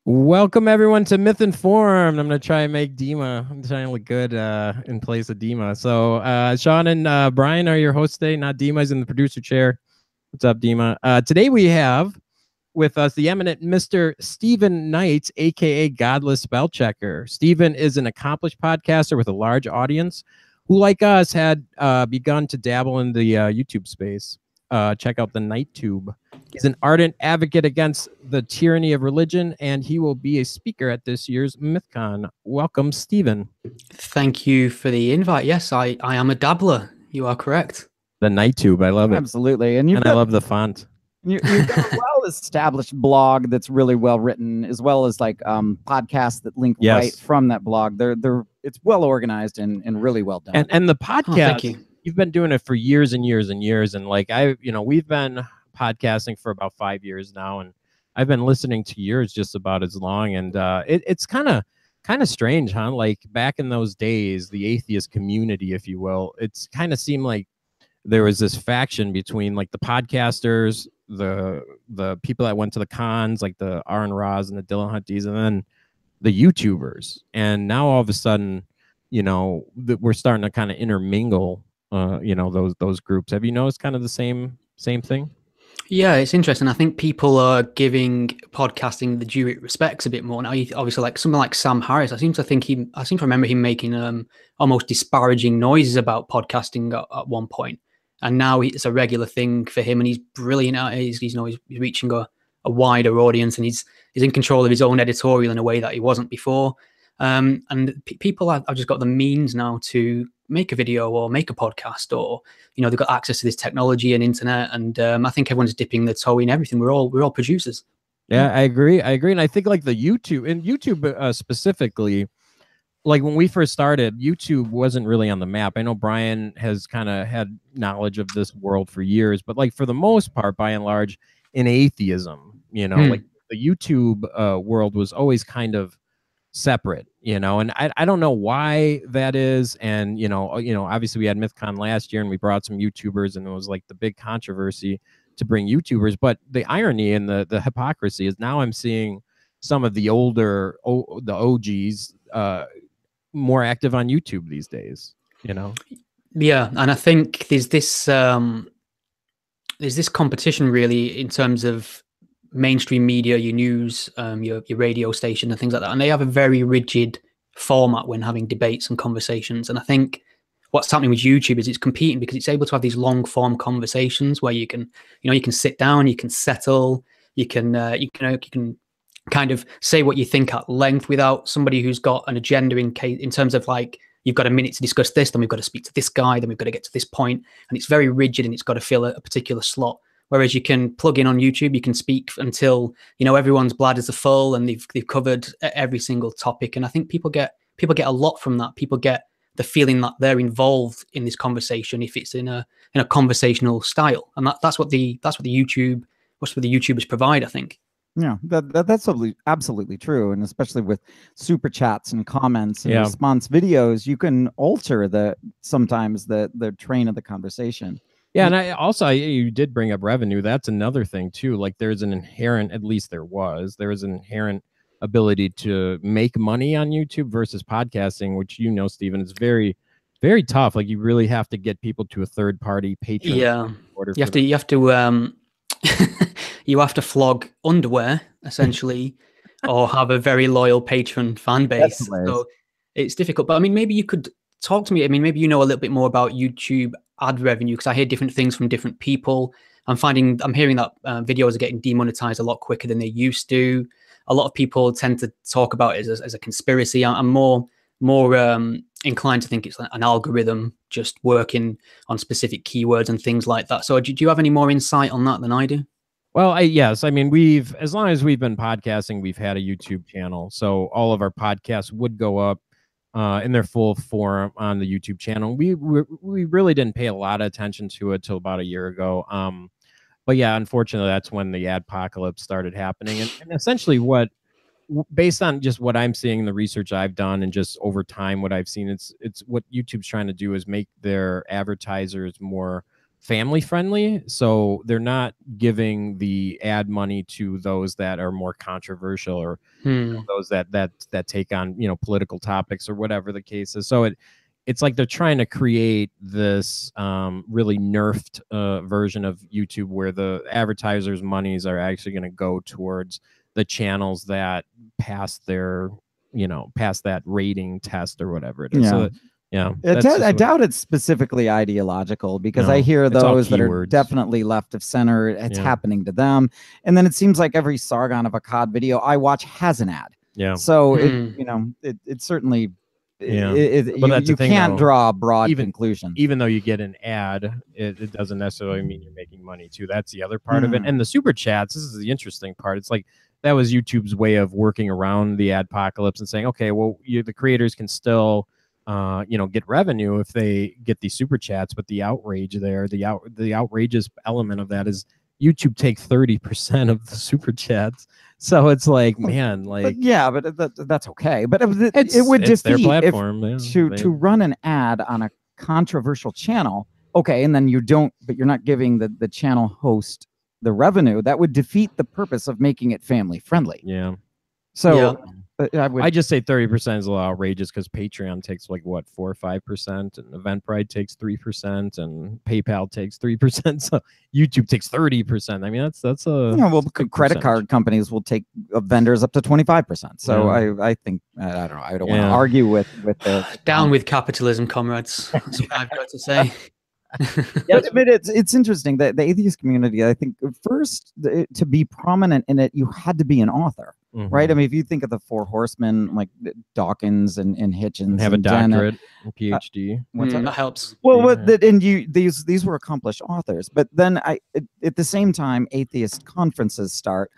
Welcome everyone to Myth Informed. I'm gonna try and make Dima. I'm trying to look good in place of Dima. So Sean and Brian are your hosts today. Not Dima's in the producer chair. What's up, Dima? Today we have with us the eminent Mr. Stephen Knight, aka Godless Spellchecker. Stephen is an accomplished podcaster with a large audience who, like us, had begun to dabble in the YouTube space. Check out the NightTube. He's an ardent advocate against the tyranny of religion, and he will be a speaker at this year's Mythcon. Welcome, Stephen. Thank you for the invite. Yes, I am a dabbler. You are correct. The NightTube, I love it. Absolutely. And I love the font. You've got a well-established blog that's really well written, as well as like podcasts that link right from that blog. It's well organized and really well done. And the podcast, you've been doing it for years and years and years. And like we've been podcasting for about 5 years now, and I've been listening to yours just about as long. And it's kind of strange, huh? Like back in those days, the atheist community, if you will, it's kind of seemed like there was this faction between like the podcasters, the people that went to the cons, like the Aaron Ross and the Dylan Hunties, and then the YouTubers. And now all of a sudden, we're starting to kind of intermingle those groups. Have you noticed kind of the same thing? Yeah, it's interesting. I think people are giving podcasting the due it respects a bit more now. Obviously, like someone like Sam Harris, I seem to remember him making almost disparaging noises about podcasting at one point, and now it's a regular thing for him, and he's brilliant at it. He's reaching a wider audience, and he's in control of his own editorial in a way that he wasn't before. And people have just got the means now to make a video or make a podcast, or they've got access to this technology and internet, and I think everyone's dipping their toe in everything. We're all producers. Yeah, I agree, and I think like the YouTube specifically, like when we first started, YouTube wasn't really on the map. I know Brian has kind of had knowledge of this world for years, but like for the most part, by and large, in atheism, like the YouTube world was always kind of separate, and I don't know why that is. And obviously we had Mythcon last year and we brought some YouTubers, and it was like the big controversy to bring YouTubers. But the irony and the hypocrisy is now I'm seeing some of the older the OGs more active on YouTube these days. Yeah, and I think there's this competition really in terms of mainstream media, your news, your radio station and things like that, and they have a very rigid format when having debates and conversations. And I think what's happening with YouTube is it's competing because it's able to have these long form conversations where you can sit down, you can settle, you can kind of say what you think at length without somebody who's got an agenda in terms of like, you've got a minute to discuss this, then we've got to speak to this guy, then we've got to get to this point, and it's very rigid and it's got to fill a particular slot. Whereas you can plug in on YouTube, you can speak until everyone's bladders are full and they've covered every single topic. And I think people get a lot from that. People get the feeling that they're involved in this conversation if it's in a conversational style, and that's what the YouTubers provide, I think. Yeah, that's absolutely true, and especially with super chats and comments and response videos, you can alter sometimes the train of the conversation. Yeah, and you did bring up revenue. That's another thing too. Like there's an inherent, at least there was an inherent ability to make money on YouTube versus podcasting, which Stephen, is very, very tough. Like you really have to get people to a third party Patreon. Yeah, you have to flog underwear essentially, or have a very loyal patron fan base. So it's difficult. But I mean, maybe you could talk to me. I mean, maybe you know a little bit more about YouTube ad revenue, because I hear different things from different people. I'm hearing that videos are getting demonetized a lot quicker than they used to. A lot of people tend to talk about it as a conspiracy. I'm more inclined to think it's an algorithm just working on specific keywords and things like that. So do you have any more insight on that than I do? Well, yes. I mean, as long as we've been podcasting, we've had a YouTube channel. So all of our podcasts would go up in their full form on the YouTube channel. We really didn't pay a lot of attention to it till about a year ago. But yeah, unfortunately, that's when the adpocalypse started happening. And essentially based on just what I'm seeing, the research I've done, and just over time what I've seen, it's what YouTube's trying to do is make their advertisers more family friendly, so they're not giving the ad money to those that are more controversial, or those that take on political topics or whatever the case is. So it's like they're trying to create this really nerfed version of YouTube where the advertisers' monies are actually going to go towards the channels that pass their pass that rating test or whatever it is. Yeah. So yeah, I doubt it's specifically ideological, because I hear those that are definitely left of center. It's happening to them. And then it seems like every Sargon of Akkad video I watch has an ad. Yeah. So it certainly, but you can't draw a broad conclusion. Even though you get an ad, it doesn't necessarily mean you're making money too. That's the other part of it. And the super chats, this is the interesting part. It's like that was YouTube's way of working around the adpocalypse and saying, okay, well, the creators can still get revenue if they get these super chats, but the outrage there, the outrageous element of that is YouTube take 30% of the super chats. So it's like, man, like, but that's okay. But it would defeat their platform to run an ad on a controversial channel. Okay, and then but you're not giving the channel host the revenue. That would defeat the purpose of making it family friendly. Yeah. So I just say 30% is a little outrageous, because Patreon takes like what, 4 or 5%, and Eventbrite takes 3%, and PayPal takes 3%. So YouTube takes 30%. I mean, that's a credit card companies will take vendors up to 25%. So I think I don't know. I don't want to argue with the down with capitalism, comrades. That's what I've got to say. But it's interesting that the atheist community, I think, first to be prominent in it, you had to be an author. Right? I mean, if you think of the Four Horsemen, like Dawkins and Hitchens, and have a doctorate, PhD, that helps. Well, these were accomplished authors. But then at the same time, atheist conferences start,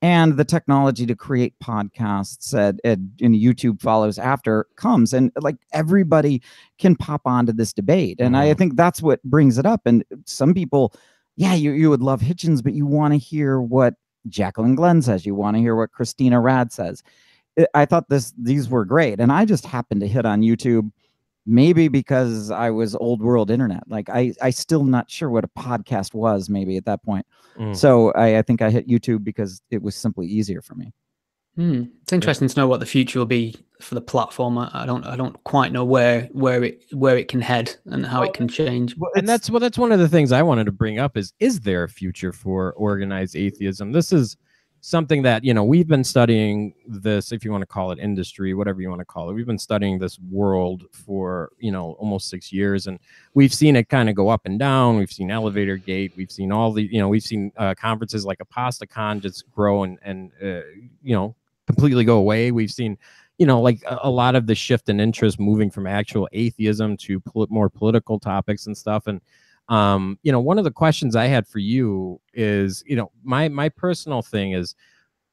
and the technology to create podcasts and YouTube follows after comes, and like everybody can pop onto this debate. And I think that's what brings it up. And some people, you would love Hitchens, but you want to hear what Jacqueline Glenn says. You want to hear what Christina Rad says. I thought these were great, and I just happened to hit on YouTube, maybe because I was old world internet. Like I still not sure what a podcast was maybe at that point. So I think I hit YouTube because it was simply easier for me. It's interesting to know what the future will be for the platform. I don't quite know where it can head and how it can change. And that's one of the things I wanted to bring up is there a future for organized atheism? This is something that, we've been studying this, if you want to call it industry, whatever you want to call it. We've been studying this world for, almost 6 years, and we've seen it kind of go up and down. We've seen Elevator Gate. We've seen all the, we've seen conferences like ApostaCon just grow and completely go away. We've seen, like a lot of the shift in interest moving from actual atheism to more political topics and stuff. And, one of the questions I had for you is, my personal thing is,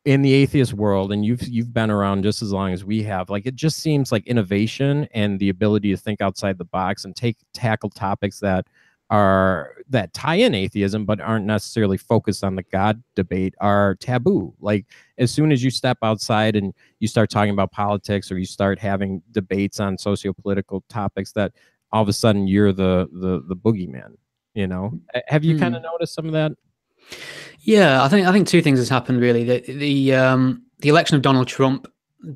in the atheist world, and you've been around just as long as we have, like, it just seems like innovation and the ability to think outside the box and tackle topics that tie in atheism but aren't necessarily focused on the God debate are taboo. Like, as soon as you step outside and you start talking about politics, or you start having debates on socio-political topics, that all of a sudden you're the boogeyman. Have you kind of noticed some of that? Yeah, I think two things has happened really. The election of Donald Trump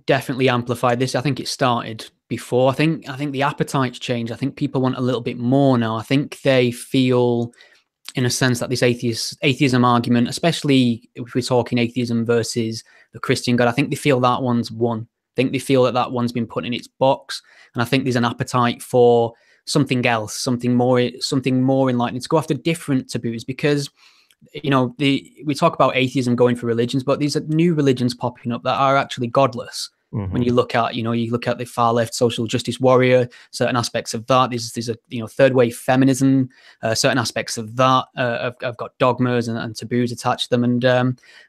definitely amplified this. I think it started before. I think the appetite's changed. I think people want a little bit more now. I think they feel, in a sense, that this atheism argument, especially if we're talking atheism versus the Christian God, I think they feel that one's won. I think they feel that one's been put in its box, and I think there's an appetite for something else, something more enlightening, to go after different taboos. Because we talk about atheism going for religions, but these are new religions popping up that are actually godless. When you look at the far left social justice warrior, certain aspects of that. There's a third wave feminism, certain aspects of that have got dogmas and taboos attached to them. And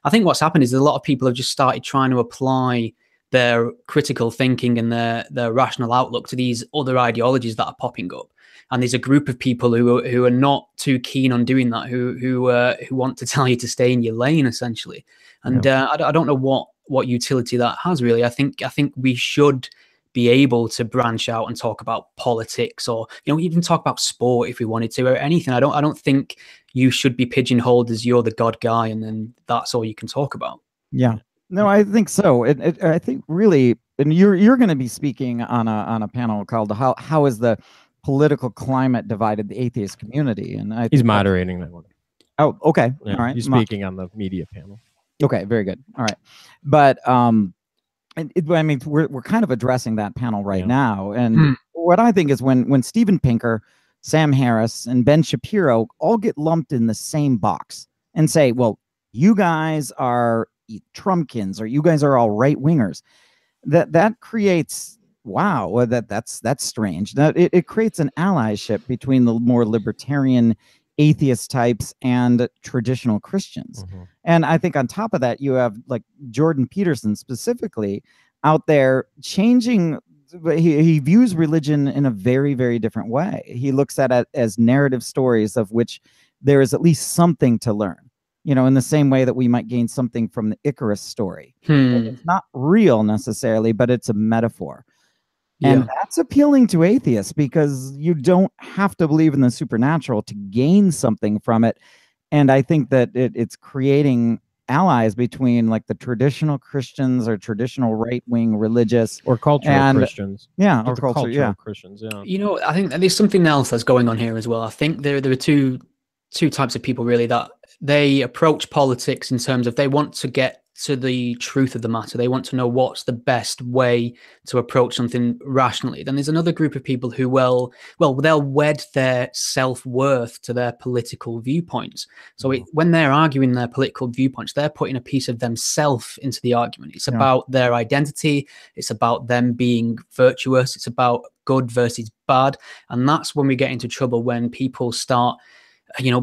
I think what's happened is a lot of people have just started trying to apply their critical thinking and their rational outlook to these other ideologies that are popping up. And there's a group of people who are not too keen on doing that, who want to tell you to stay in your lane, essentially. And I don't know what utility that has, really. I think we should be able to branch out and talk about politics, or even talk about sport if we wanted to, or anything. I don't think you should be pigeonholed as you're the God guy and then that's all you can talk about. Yeah. No, I think so. I think really, and you're going to be speaking on a panel called "How is the Political Climate Divided the Atheist Community?" And he's moderating that one. Oh, okay. Yeah, all right. He's speaking on the media panel. Okay, very good. All right, but I mean, we're kind of addressing that panel right now, and what I think is when Steven Pinker, Sam Harris, and Ben Shapiro all get lumped in the same box and say, "Well, you guys are Trumpkins, or you guys are all right wingers," that creates that's strange. That it creates an allyship between the more libertarian atheist types and traditional Christians. And I think on top of that, you have like Jordan Peterson specifically out there changing. He views religion in a very, very different way. He looks at it as narrative stories of which there is at least something to learn, in the same way that we might gain something from the Icarus story. It's not real necessarily, but it's a metaphor. And that's appealing to atheists because you don't have to believe in the supernatural to gain something from it. And I think that it's creating allies between like the traditional Christians or traditional right-wing religious or cultural Christians. Yeah, or cultural Christians. Yeah. I think there's something else that's going on here as well. I think there are two types of people really that they approach politics in terms of they want to get to the truth of the matter. They want to know what's the best way to approach something rationally. Then there's another group of people who they'll wed their self-worth to their political viewpoints. So when they're arguing their political viewpoints, they're putting a piece of themselves into the argument. It's about their identity. It's about them being virtuous. It's about good versus bad. And that's when we get into trouble, when people start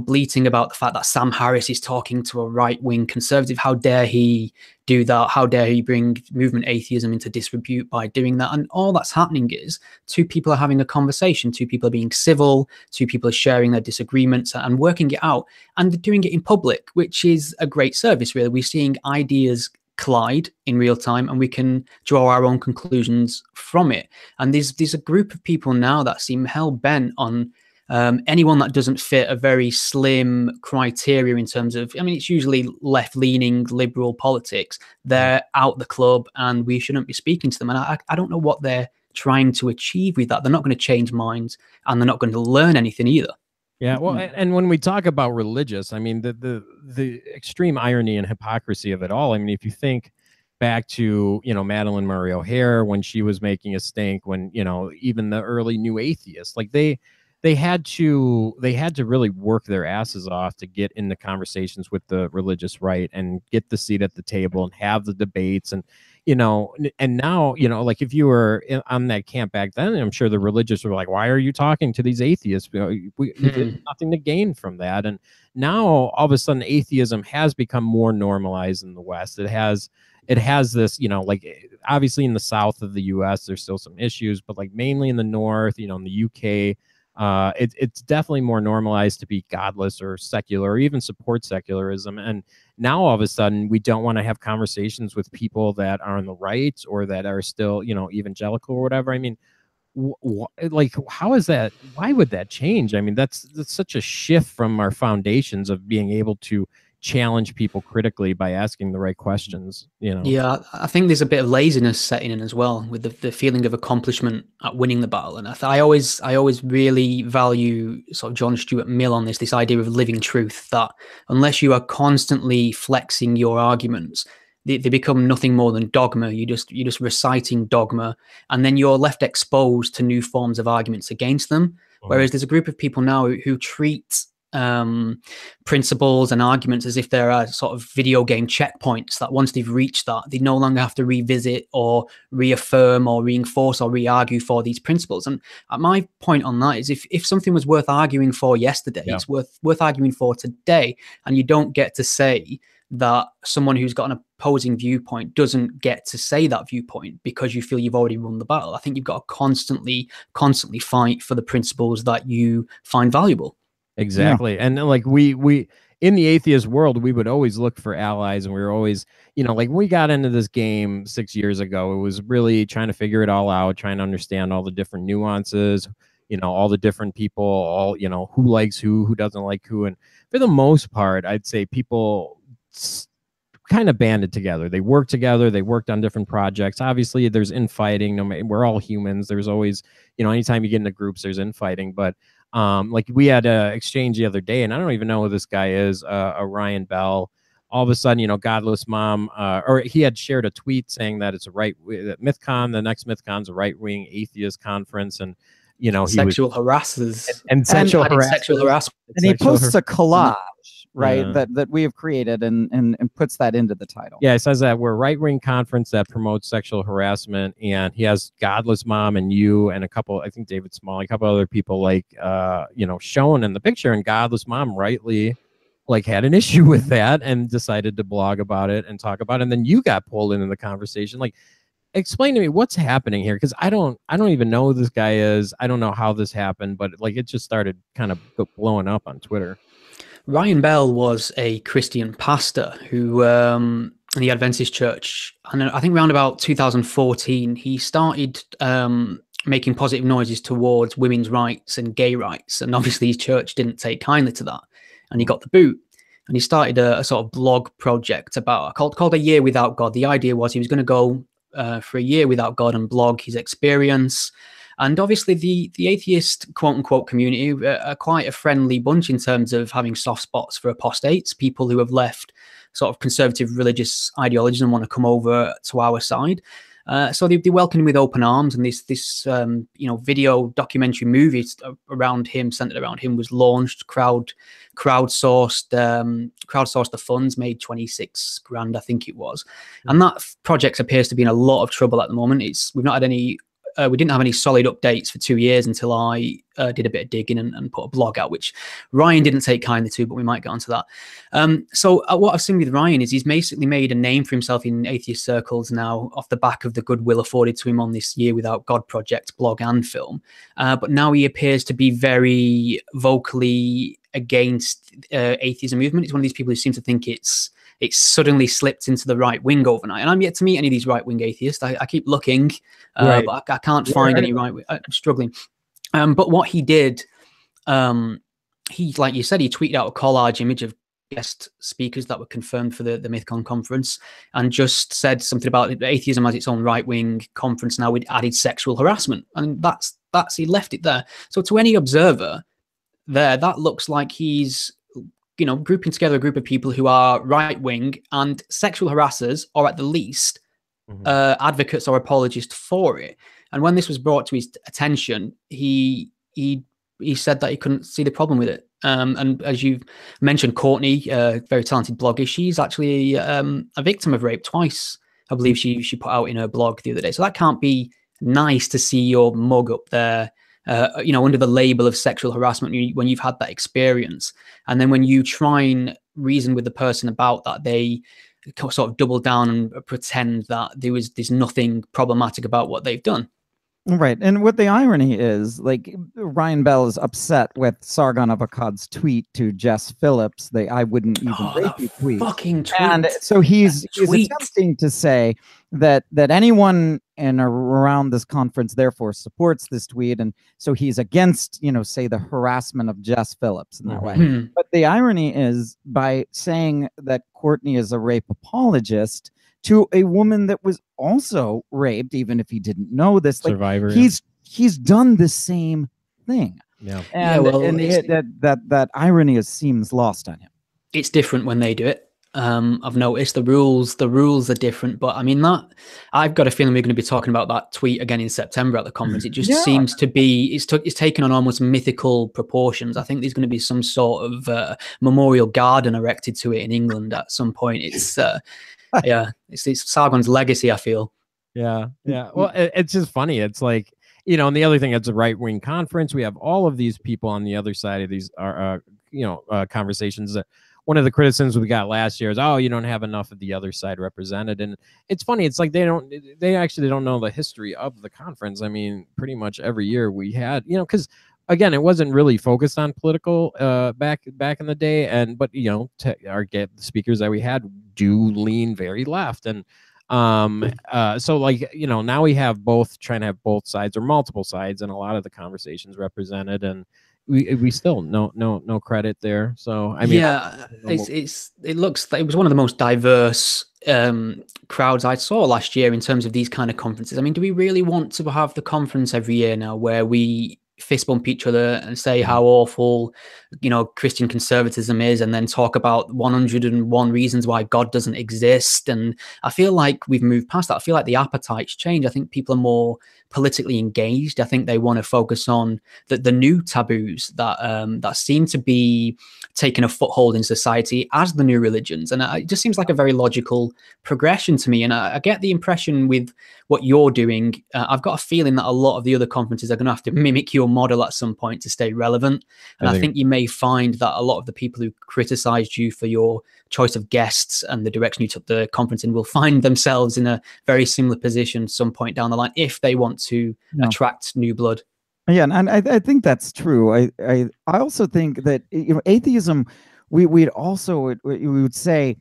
bleating about the fact that Sam Harris is talking to a right-wing conservative. How dare he do that? How dare he bring movement atheism into disrepute by doing that? And all that's happening is two people are having a conversation. Two people are being civil. Two people are sharing their disagreements and working it out. And they're doing it in public, which is a great service, really. We're seeing ideas collide in real time and we can draw our own conclusions from it. And there's a group of people now that seem hell-bent on anyone that doesn't fit a very slim criteria in terms of, it's usually left-leaning liberal politics. They're out the club and we shouldn't be speaking to them. And I don't know what they're trying to achieve with that. They're not going to change minds and they're not going to learn anything either. Yeah, well, and when we talk about religious, the extreme irony and hypocrisy of it all. If you think back to, Madalyn Murray O'Hair, when she was making a stink, when, even the early new atheists, like they had to really work their asses off to get into conversations with the religious right and get the seat at the table and have the debates. And, and now, like if you were on that camp back then, I'm sure the religious were like, why are you talking to these atheists? There's nothing to gain from that. And now all of a sudden atheism has become more normalized in the West. It has this, like obviously in the South of the US, there's still some issues, but like mainly in the North, in the UK, it's definitely more normalized to be godless or secular or even support secularism. And now all of a sudden we don't want to have conversations with people that are on the right or that are still, evangelical or whatever. Like, how is that? Why would that change? That's such a shift from our foundations of being able to challenge people critically by asking the right questions. Yeah, I think there's a bit of laziness setting in as well with the feeling of accomplishment at winning the battle. And I always really value sort of John Stuart Mill on this idea of living truth, that unless you are constantly flexing your arguments, they become nothing more than dogma. You're just reciting dogma, and then you're left exposed to new forms of arguments against them. Whereas there's a group of people now who treat principles and arguments as if there are sort of video game checkpoints that once they've reached that, they no longer have to revisit or reaffirm or reinforce or re-argue for these principles. And my point on that is if something was worth arguing for yesterday, it's worth arguing for today. And you don't get to say that someone who's got an opposing viewpoint doesn't get to say that viewpoint because you feel you've already won the battle. I think you've got to constantly fight for the principles that you find valuable. Exactly. Yeah. And like we in the atheist world, we would always look for allies, and we were always, like when we got into this game 6 years ago, it was really trying to figure it all out, trying to understand all the different nuances, all the different people, all, who likes who doesn't like who. And for the most part, I'd say people kind of banded together. They worked together. They worked on different projects. Obviously, there's infighting. No matter, we're all humans. There's always, anytime you get into groups, there's infighting. But like we had an exchange the other day, and I don't even know who this guy is, Ryan Bell. All of a sudden, Godless Mom, or he had shared a tweet saying that it's that Mythcon, the next Mythcon's a right-wing atheist conference, and sexual harassers and sexual harassment. And he posts a collage, right, that we have created and puts that into the title. Yeah, it says that we're a right-wing conference that promotes sexual harassment, and he has Godless Mom and you and a couple, I think David Small, a couple other people shown in the picture, and Godless Mom rightly had an issue with that and decided to blog about it and talk about it. And then you got pulled into the conversation. Explain to me what's happening here, because I don't even know who this guy is. I don't know how this happened, but it just started kind of blowing up on Twitter. Ryan Bell was a Christian pastor who in the Adventist Church, and I think around about 2014 he started making positive noises towards women's rights and gay rights, and obviously his church didn't take kindly to that, and he got the boot. And he started a sort of blog project called A Year Without God. The idea was he was going to go for a year without God and blog his experience. And obviously the atheist quote-unquote community are quite a friendly bunch in terms of having soft spots for apostates, people who have left sort of conservative religious ideologies and want to come over to our side. So they welcomed him with open arms, and this video documentary movie centered around him was launched, crowdsourced the funds, made 26 grand, I think it was. And that project appears to be in a lot of trouble at the moment. We've not had any we didn't have any solid updates for 2 years until I did a bit of digging and put a blog out, which Ryan didn't take kindly to, but we might get onto that. So what I've seen with Ryan is he's basically made a name for himself in atheist circles now off the back of the goodwill afforded to him on this Year Without God project, blog and film. But now he appears to be very vocally against atheism movement. It's one of these people who seem to think it's suddenly slipped into the right wing overnight. And I'm yet to meet any of these right wing atheists. I keep looking, but I can't find any right wing. I'm struggling. But what he did, he, like you said, he tweeted out a collage image of guest speakers that were confirmed for the Mythcon conference, and just said something about atheism as its own right wing conference now with added sexual harassment. And that's he left it there. So to any observer there, that looks like he's grouping together a group of people who are right-wing and sexual harassers, or at the least advocates or apologists for it. And when this was brought to his attention, he said that he couldn't see the problem with it. And as you've mentioned, Courtney, very talented blogger, she's actually a victim of rape twice. I believe she put out in her blog the other day. So that can't be nice to see your mug up there, under the label of sexual harassment when you've had that experience. And then when you try and reason with the person about that, they sort of double down and pretend that there's nothing problematic about what they've done. Right. And what the irony is, Ryan Bell is upset with Sargon of Akkad's tweet to Jess Phillips, I wouldn't even rape you tweet. Fucking tweet. And so he's attempting to say that anyone in or around this conference therefore supports this tweet. And so he's against, say the harassment of Jess Phillips in that way. But the irony is, by saying that Courtney is a rape apologist to a woman that was also raped, even if he didn't know this, survivor, he's done the same thing. Yeah. And that irony seems lost on him. It's different when they do it. I've noticed the rules are different, but I mean, I've got a feeling we're going to be talking about that tweet again in September at the conference. It just seems to be, it's taken on almost mythical proportions. I think there's going to be some sort of memorial garden erected to it in England at some point. It's it's Sargon's legacy, I feel. Yeah. Well, it's just funny. It's like, and the other thing, it's a right-wing conference. We have all of these people on the other side of these conversations. One of the criticisms we got last year is, you don't have enough of the other side represented. And it's funny. It's like they actually don't know the history of the conference. I mean, pretty much every year we had, because again, it wasn't really focused on political back in the day, but our speakers that we had do lean very left, and so like now we have trying to have both sides or multiple sides in a lot of the conversations represented, and we still no credit there. So I mean, it looks like it was one of the most diverse crowds I saw last year in terms of these kind of conferences. I mean, do we really want to have the conference every year now where we fist bump each other and say how awful Christian conservatism is, and then talk about 101 reasons why God doesn't exist? And I feel like we've moved past that. I feel like the appetite's changed. I think people are more politically engaged. I think they want to focus on the new taboos that seem to be taking a foothold in society as the new religions, and it just seems like a very logical progression to me. And I get the impression with what you're doing, I've got a feeling that a lot of the other conferences are going to have to mimic your model at some point to stay relevant. And I think you may find that a lot of the people who criticized you for your choice of guests and the direction you took the conference in will find themselves in a very similar position some point down the line if they want to attract new blood. Yeah, and I think that's true. I also think that atheism, we would say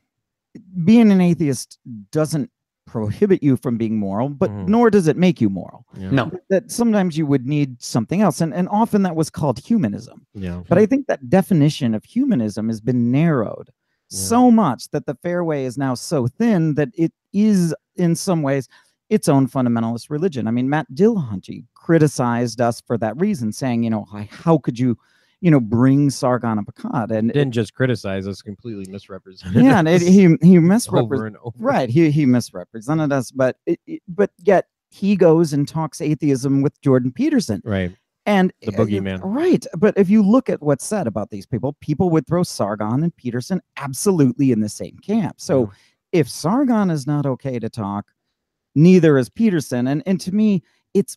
being an atheist doesn't prohibit you from being moral, but nor does it make you moral. Yeah. No. That sometimes you would need something else, and often that was called humanism. Yeah. But I think that definition of humanism has been narrowed so much that the fairway is now so thin that it is in some ways its own fundamentalist religion. I mean, Matt Dillahunty criticized us for that reason, saying, how could you bring Sargon of Akkad? And didn't just criticize us, completely misrepresented. Yeah, and he misrepresented over and over. Right. He misrepresented us, but yet he goes and talks atheism with Jordan Peterson. Right. And the boogeyman. Right. But if you look at what's said about these people would throw Sargon and Peterson absolutely in the same camp. So if Sargon is not okay to talk, neither is Peterson. And to me,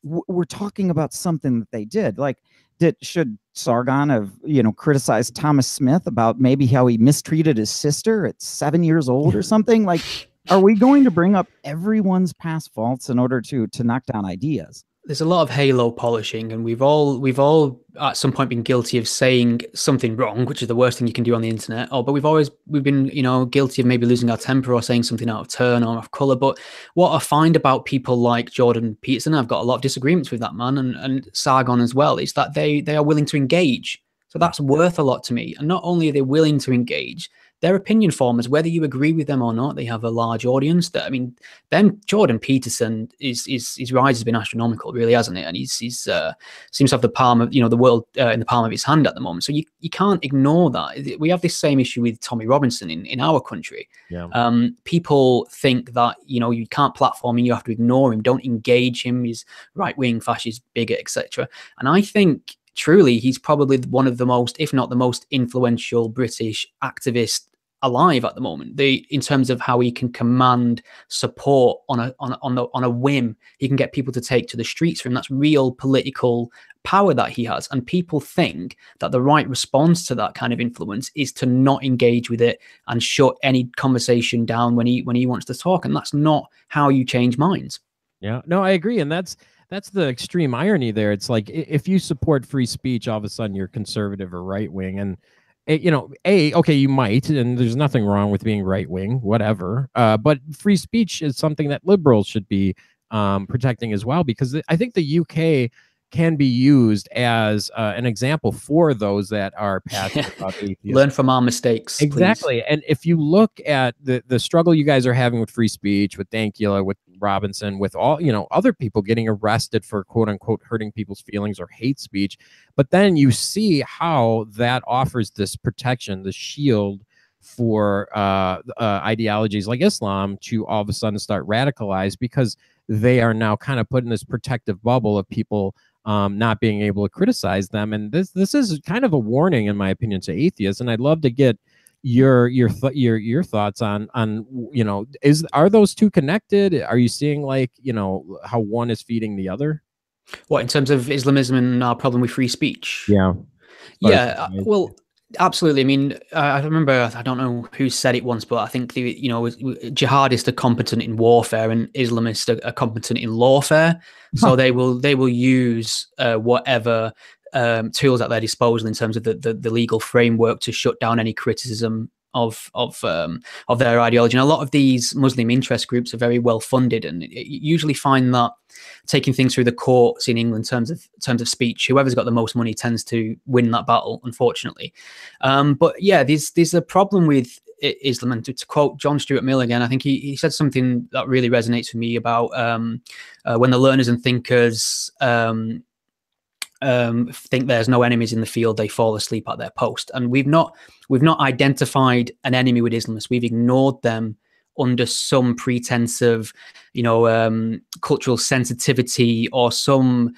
we're talking about something that they did. Like, should Sargon have, criticized Thomas Smith about maybe how he mistreated his sister at 7 years old or something? Like, are we going to bring up everyone's past faults in order to knock down ideas? There's a lot of halo polishing, and we've all at some point been guilty of saying something wrong, which is the worst thing you can do on the internet. But we've been guilty of maybe losing our temper or saying something out of turn or off color. But what I find about people like Jordan Peterson, I've got a lot of disagreements with that man, and Sargon as well, is that they are willing to engage. So that's worth a lot to me. And not only are they willing to engage, they're opinion formers, whether you agree with them or not. They have a large audience. Jordan Peterson, his rise has been astronomical, really, hasn't it? And he seems to have the palm of the world in the palm of his hand at the moment. So you can't ignore that. We have this same issue with Tommy Robinson in our country. Yeah. People think that you can't platform him, you have to ignore him, don't engage him. He's right wing, fascist, bigot, etc. And I think truly he's probably one of the most, if not the most influential British activist alive at the moment. In terms of how he can command support on a whim, he can get people to take to the streets for him. That's real political power that he has. And people think that the right response to that kind of influence is to not engage with it and shut any conversation down when he wants to talk. And that's not how you change minds. Yeah, no, I agree. And that's the extreme irony there. It's like, if you support free speech, all of a sudden you're conservative or right wing. And okay, you might, and there's nothing wrong with being right wing, whatever. But free speech is something that liberals should be protecting as well, because I think the UK can be used as an example for those that are passionate about atheism. Learn from our mistakes. Exactly. Please. And if you look at the struggle you guys are having with free speech, with Dankula, with Robinson, with all, other people getting arrested for quote unquote hurting people's feelings or hate speech. But then you see how that offers this protection, the shield for ideologies like Islam to all of a sudden start radicalized, because they are now kind of put in this protective bubble of people not being able to criticize them. And this is kind of a warning, in my opinion, to atheists. And I'd love to get your thoughts on are those two connected? Are you seeing how one is feeding the other? What, in terms of Islamism and our problem with free speech? Yeah. Well, absolutely. I mean, I remember, I don't know who said it once, but I think jihadists are competent in warfare and Islamists are competent in lawfare. So they will use whatever tools at their disposal in terms of the legal framework to shut down any criticism of their ideology. And a lot of these Muslim interest groups are very well funded, and you usually find that taking things through the courts in England in terms of speech, whoever's got the most money tends to win that battle, unfortunately. But yeah, there's a problem with Islam. And to quote John Stuart Mill again, I think he said something that really resonates with me about when the learners and thinkers think there's no enemies in the field, they fall asleep at their post. And we've not identified an enemy with Islamists. We've ignored them under some pretense of, cultural sensitivity or some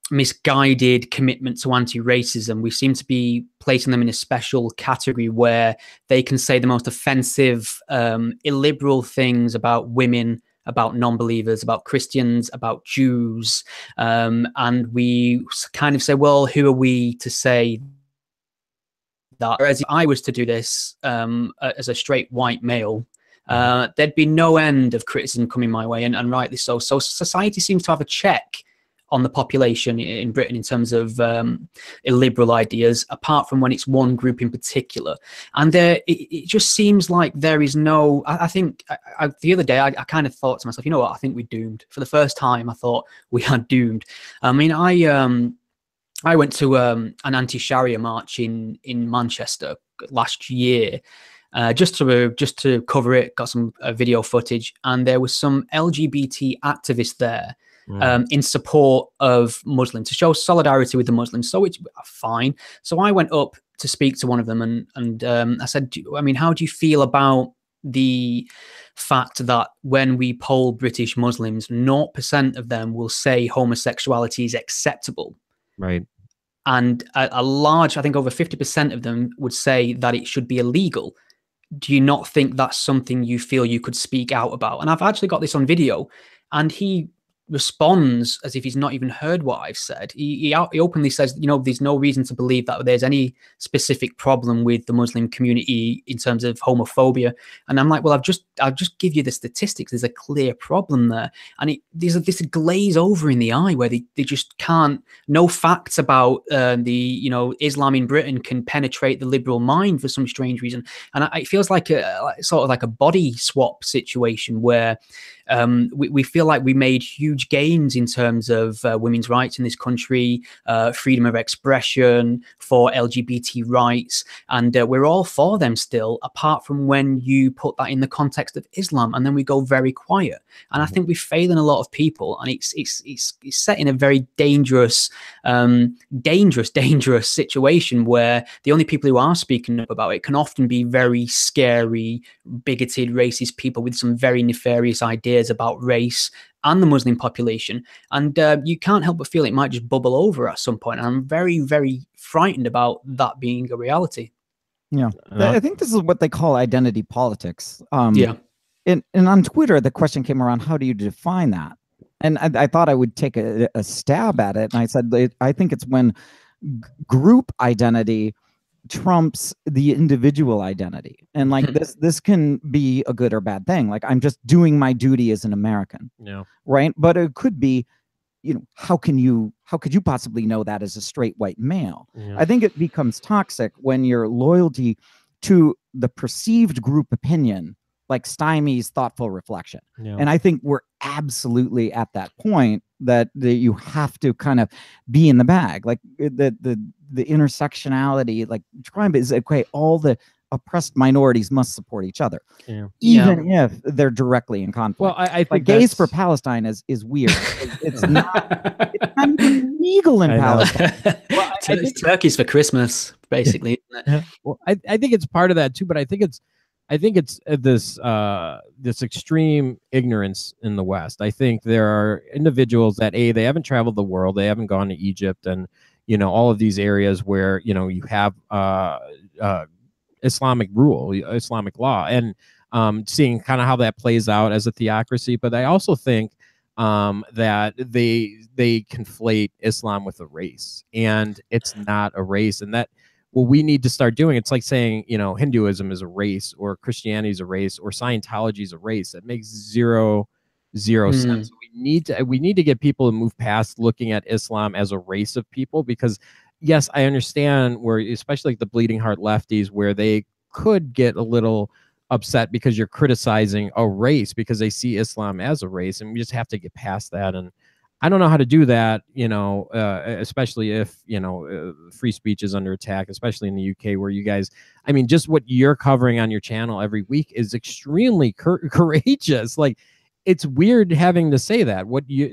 misguided commitment to anti-racism. We seem to be placing them in a special category where they can say the most offensive, illiberal things about women, about non-believers, about Christians, about Jews. And we kind of say, well, who are we to say that? Whereas if I was to do this as a straight white male, there'd be no end of criticism coming my way, and rightly so. So society seems to have a check on the population in Britain in terms of illiberal ideas, apart from when it's one group in particular. And it just seems like there is no, I think the other day I kind of thought to myself, you know what, I think we're doomed. For the first time, I thought we are doomed. I mean, I went to an anti-Sharia march in Manchester last year, just to cover it, got some video footage, and there was some LGBT activists there in support of Muslims, to show solidarity with the Muslims. So it's fine. So I went up to speak to one of them, and I said, I mean, how do you feel about the fact that when we poll British Muslims, 0% of them will say homosexuality is acceptable? Right. And a large, I think over 50% of them would say that it should be illegal. Do you not think that's something you feel you could speak out about? And I've actually got this on video, and he responds as if he's not even heard what I've said. He openly says, there's no reason to believe that there's any specific problem with the Muslim community in terms of homophobia. And I'm like, well, I'll just give you the statistics. There's a clear problem there. And there's this glaze over in the eye where they just can't, no facts about Islam in Britain can penetrate the liberal mind for some strange reason. And it feels like sort of like a body swap situation where we feel like we made huge gains in terms of women's rights in this country, freedom of expression, for LGBT rights, and we're all for them still, apart from when you put that in the context of Islam, and then we go very quiet. And I think we're failing a lot of people, and it's set in a very dangerous situation where the only people who are speaking up about it can often be very scary, bigoted, racist people with some very nefarious ideas about race and the Muslim population. And you can't help but feel it might just bubble over at some point. And I'm very, very frightened about that being a reality. Yeah. I think this is what they call identity politics. Yeah. And on Twitter, the question came around, how do you define that? And I thought I would take a stab at it. And I said, I think it's when group identity trumps the individual identity. And like this can be a good or bad thing. Like, I'm just doing my duty as an American. Yeah. Right. But it could be, how could you possibly know that as a straight white male? Yeah. I think it becomes toxic when your loyalty to the perceived group opinion like stymies thoughtful reflection. Yeah. And I think we're absolutely at that point that you have to kind of be in the bag. Like the intersectionality, like tribe is okay. All the oppressed minorities must support each other, even if they're directly in conflict. Well, I think like gays for Palestine is weird. It's not even legal in Palestine. Well, I think turkeys for Christmas, basically. Well, I think it's part of that too, but I think it's this extreme ignorance in the West. I think there are individuals that they haven't traveled the world, they haven't gone to Egypt and all of these areas where you have Islamic rule, Islamic law, and seeing kind of how that plays out as a theocracy. But I also think that they conflate Islam with a race, and it's not a race. And that what we need to start doing, it's like saying, Hinduism is a race, or Christianity is a race, or Scientology is a race. That makes zero zero sense. We need to get people to move past looking at Islam as a race of people, because yes, I understand where, especially like the bleeding heart lefties, where they could get a little upset because you're criticizing a race because they see Islam as a race, and we just have to get past that. And I don't know how to do that, especially if, free speech is under attack, especially in the UK, where you guys, I mean, just what you're covering on your channel every week is extremely courageous. Like, it's weird having to say that. What the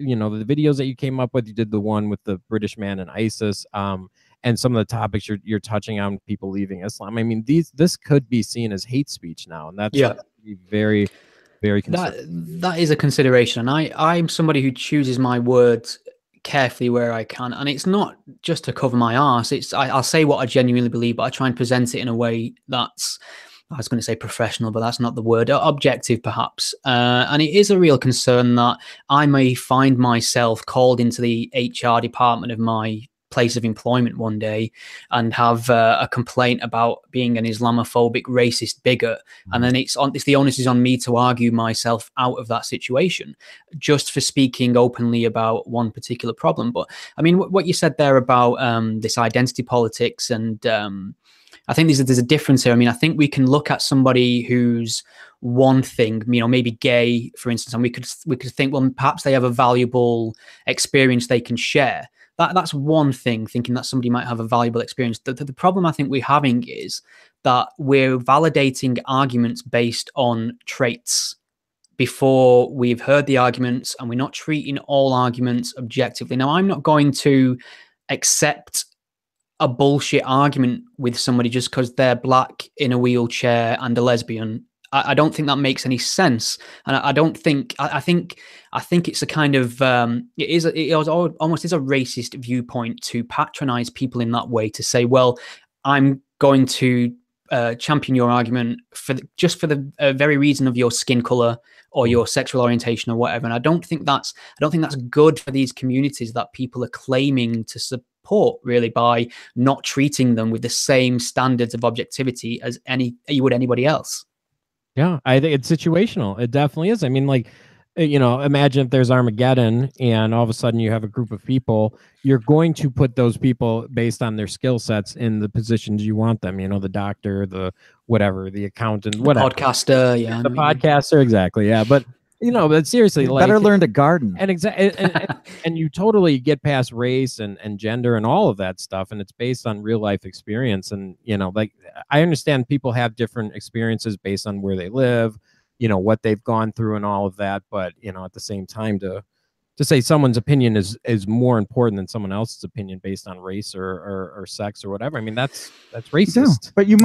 videos that you came up with, you did the one with the British man and ISIS, and some of the topics you're touching on, people leaving Islam. I mean, this could be seen as hate speech now, and that's very, very that is a consideration. And I'm somebody who chooses my words carefully where I can, and it's not just to cover my arse. I'll say what I genuinely believe, but I try and present it in a way that's, I was going to say professional, but that's not the word, objective perhaps. And it is a real concern that I may find myself called into the HR department of my place of employment one day and have a complaint about being an Islamophobic, racist bigot, and then the onus is on me to argue myself out of that situation just for speaking openly about one particular problem. But I mean, what you said there about this identity politics, and I think there's a difference here. I mean, I think we can look at somebody who's one thing, maybe gay, for instance, and we could think, well, perhaps they have a valuable experience they can share. That's one thing, thinking that somebody might have a valuable experience. The problem I think we're having is that we're validating arguments based on traits before we've heard the arguments, and we're not treating all arguments objectively. Now, I'm not going to accept a bullshit argument with somebody just because they're black, in a wheelchair, and a lesbian. I don't think that makes any sense, and I don't think. I think it's a kind of it almost is a racist viewpoint to patronize people in that way, to say, well, I'm going to champion your argument for the very reason of your skin color or your sexual orientation or whatever. And I don't think that's good for these communities that people are claiming to support, really, by not treating them with the same standards of objectivity as you would anybody else. Yeah, I think it's situational. It definitely is. I mean, like, imagine if there's Armageddon and all of a sudden you have a group of people, you're going to put those people based on their skill sets in the positions you want them, the doctor, the whatever, the accountant, whatever. Podcaster, the podcaster, exactly. Yeah. But but seriously, you better learn to garden. And and you totally get past race and gender and all of that stuff, and it's based on real life experience. And like, I understand people have different experiences based on where they live, what they've gone through and all of that. But at the same time, to say someone's opinion is more important than someone else's opinion based on race or sex or whatever, I mean, that's racist. Yeah, but you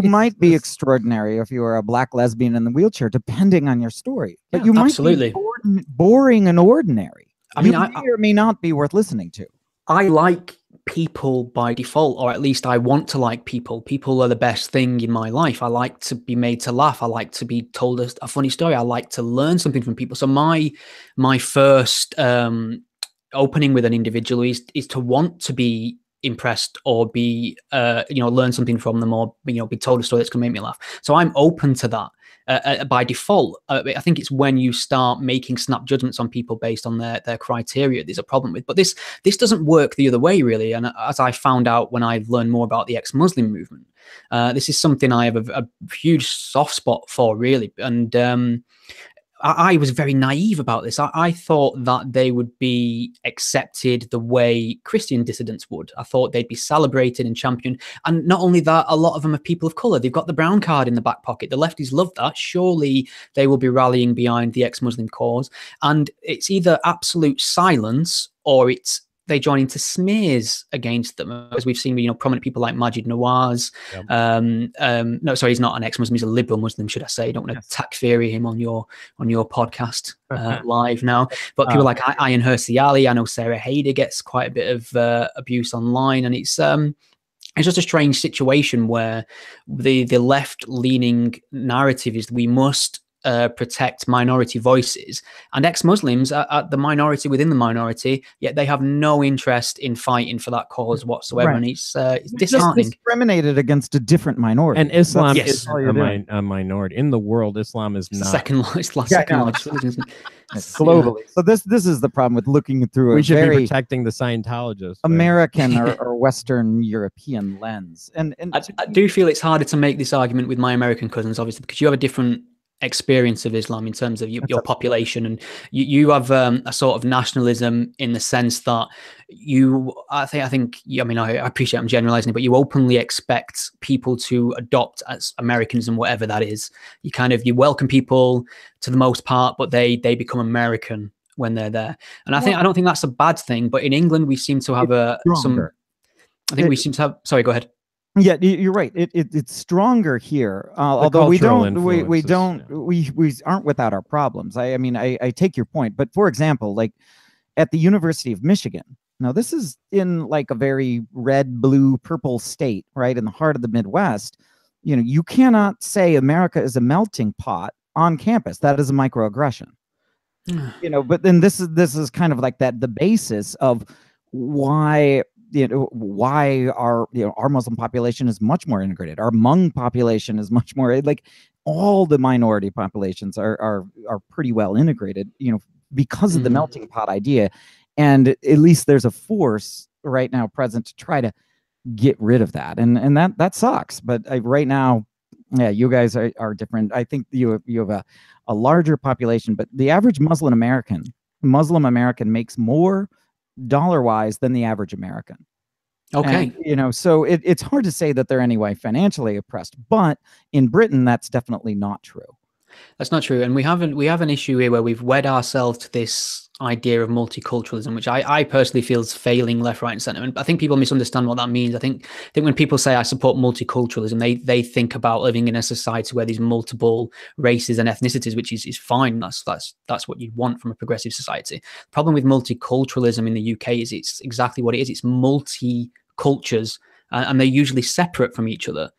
might be extraordinary if you were a black lesbian in the wheelchair, depending on your story. But you might be boring and ordinary. I mean, may or may not be worth listening to. I like people by default, or at least I want to like people. People are the best thing in my life. I like to be made to laugh. I like to be told a funny story. I like to learn something from people. So my first opening with an individual is to want to be impressed or be learn something from them, or be told a story that's going to make me laugh. So I'm open to that. By default, I think it's when you start making snap judgments on people based on their criteria, there's a problem with. But this doesn't work the other way, really. And as I found out when I learned more about the ex-Muslim movement, this is something I have a huge soft spot for, really. And I was very naive about this. I thought that they would be accepted the way Christian dissidents would. I thought they'd be celebrated and championed. And not only that, a lot of them are people of color. They've got the brown card in the back pocket. The lefties love that. Surely they will be rallying behind the ex-Muslim cause. And it's either absolute silence or they join into smears against them, as we've seen, prominent people like Majid Nawaz. Yep. No, sorry, he's not an ex-Muslim; he's a liberal Muslim, should I say? Don't want to takfiri him on your podcast live now. But people like Ayan Hirsi Ali, I know Sarah Hayder gets quite a bit of abuse online, and it's just a strange situation where the left-leaning narrative is we must protect minority voices, and ex-Muslims are the minority within the minority, yet they have no interest in fighting for that cause whatsoever. Right. And it's disheartening. Just discriminated against a different minority. And Islam Yes. is a minority. In the world, Islam is not. Second largest religion. Isn't it? Globally. So this is the problem with looking through We a should be very protecting the Scientologists. American or Western European lens. And I do feel it's harder to make this argument with my American cousins, obviously, because you have a different experience of Islam in terms of your population, and you have a sort of nationalism in the sense that I mean, I appreciate I'm generalizing it, but you openly expect people to adopt as Americans and whatever that is. You welcome people to the most part, but they become American when they're there. And I don't think that's a bad thing, but in England we seem to have we seem to have, sorry, go ahead. Yeah, you're right. It's stronger here, although we aren't without our problems. I mean, I take your point, but for example, like at the University of Michigan, now this is in like a very red, blue, purple state, right in the heart of the Midwest. You cannot say America is a melting pot on campus. That is a microaggression. But then this is kind of like the basis of why our Muslim population is much more integrated. Our Hmong population is much more, like, all the minority populations are pretty well integrated, because of the melting pot idea. And at least there's a force right now present to try to get rid of that. And that sucks. But right now, yeah, you guys are different. I think you have a larger population, but the average Muslim American makes more dollar-wise than the average American. Okay. And, so it's hard to say that they're anyway financially oppressed, but in Britain, that's definitely not true. That's not true. And we have an issue here where we've wed ourselves to this idea of multiculturalism, which I personally feel is failing left, right, and center. And I think people misunderstand what that means. I think when people say I support multiculturalism, they think about living in a society where there's multiple races and ethnicities, which is fine. That's what you'd want from a progressive society. The problem with multiculturalism in the UK is it's exactly what it is. It's multi-cultures, and they're usually separate from each other.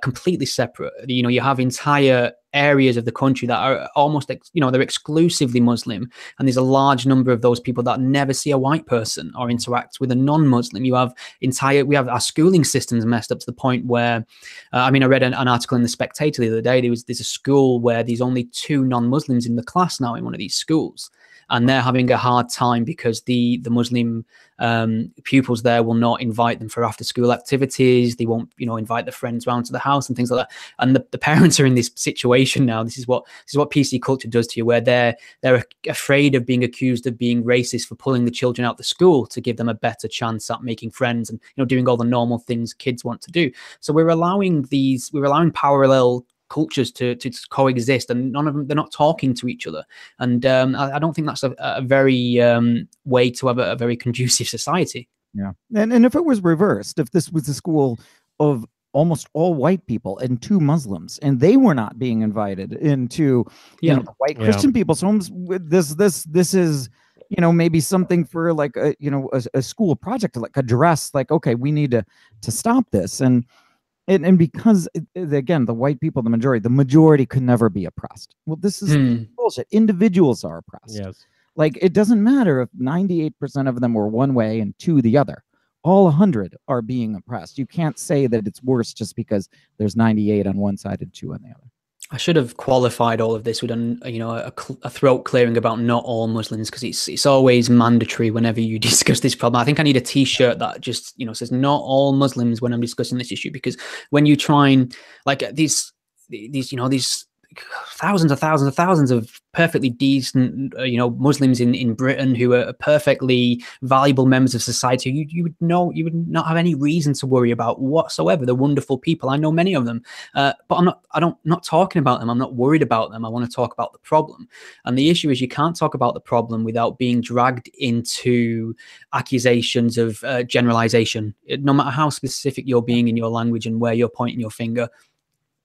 Completely separate. You have entire areas of the country that are almost, they're exclusively Muslim, and there's a large number of those people that never see a white person or interact with a non-Muslim. We have our schooling systems messed up to the point where, I read an article in the Spectator the other day. There's a school where there's only 2 non-Muslims in the class now in one of these schools. And they're having a hard time because the Muslim pupils there will not invite them for after school activities. They won't, invite their friends round to the house and things like that. And the parents are in this situation now. This is what PC culture does to you, where they're afraid of being accused of being racist for pulling the children out of the school to give them a better chance at making friends and doing all the normal things kids want to do. So we're allowing parallel cultures to coexist, and none of them, they're not talking to each other. And I don't think that's a very way to have a very conducive society. Yeah. And if it was reversed, if this was a school of almost all white people and 2 Muslims, and they were not being invited into the white Christian people's homes, this is maybe something for like a school project, like address, like, okay, we need to stop this. And because, again, the white people, the majority could never be oppressed. Well, this is bullshit. Individuals are oppressed. Yes. Like, it doesn't matter if 98% of them were one way and 2 the other. All 100 are being oppressed. You can't say that it's worse just because there's 98 on one side and 2 on the other. I should have qualified all of this with a throat clearing about not all Muslims, because it's always mandatory whenever you discuss this problem. I think I need a T-shirt that just says not all Muslims when I'm discussing this issue, because when you try and like these thousands of perfectly decent Muslims in Britain who are perfectly valuable members of society, you would not have any reason to worry about whatsoever. They're wonderful people. I know many of them, but I'm not talking about them. I'm not worried about them. I want to talk about the problem. And the issue is you can't talk about the problem without being dragged into accusations of generalization, no matter how specific you're being in your language and where you're pointing your finger.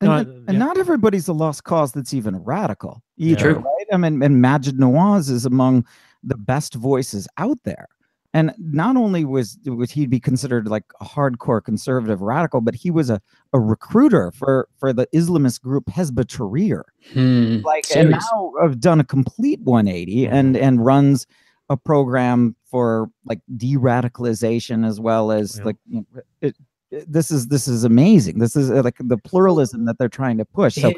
And not everybody's a lost cause that's even radical either, right? I mean, and Majid Nawaz is among the best voices out there. And not only would he be considered like a hardcore conservative radical, but he was a recruiter for the Islamist group Hezbollah Tahrir. And now I've done a complete 180 and runs a program for like de-radicalization as well as this is amazing. This is like the pluralism that they're trying to push. So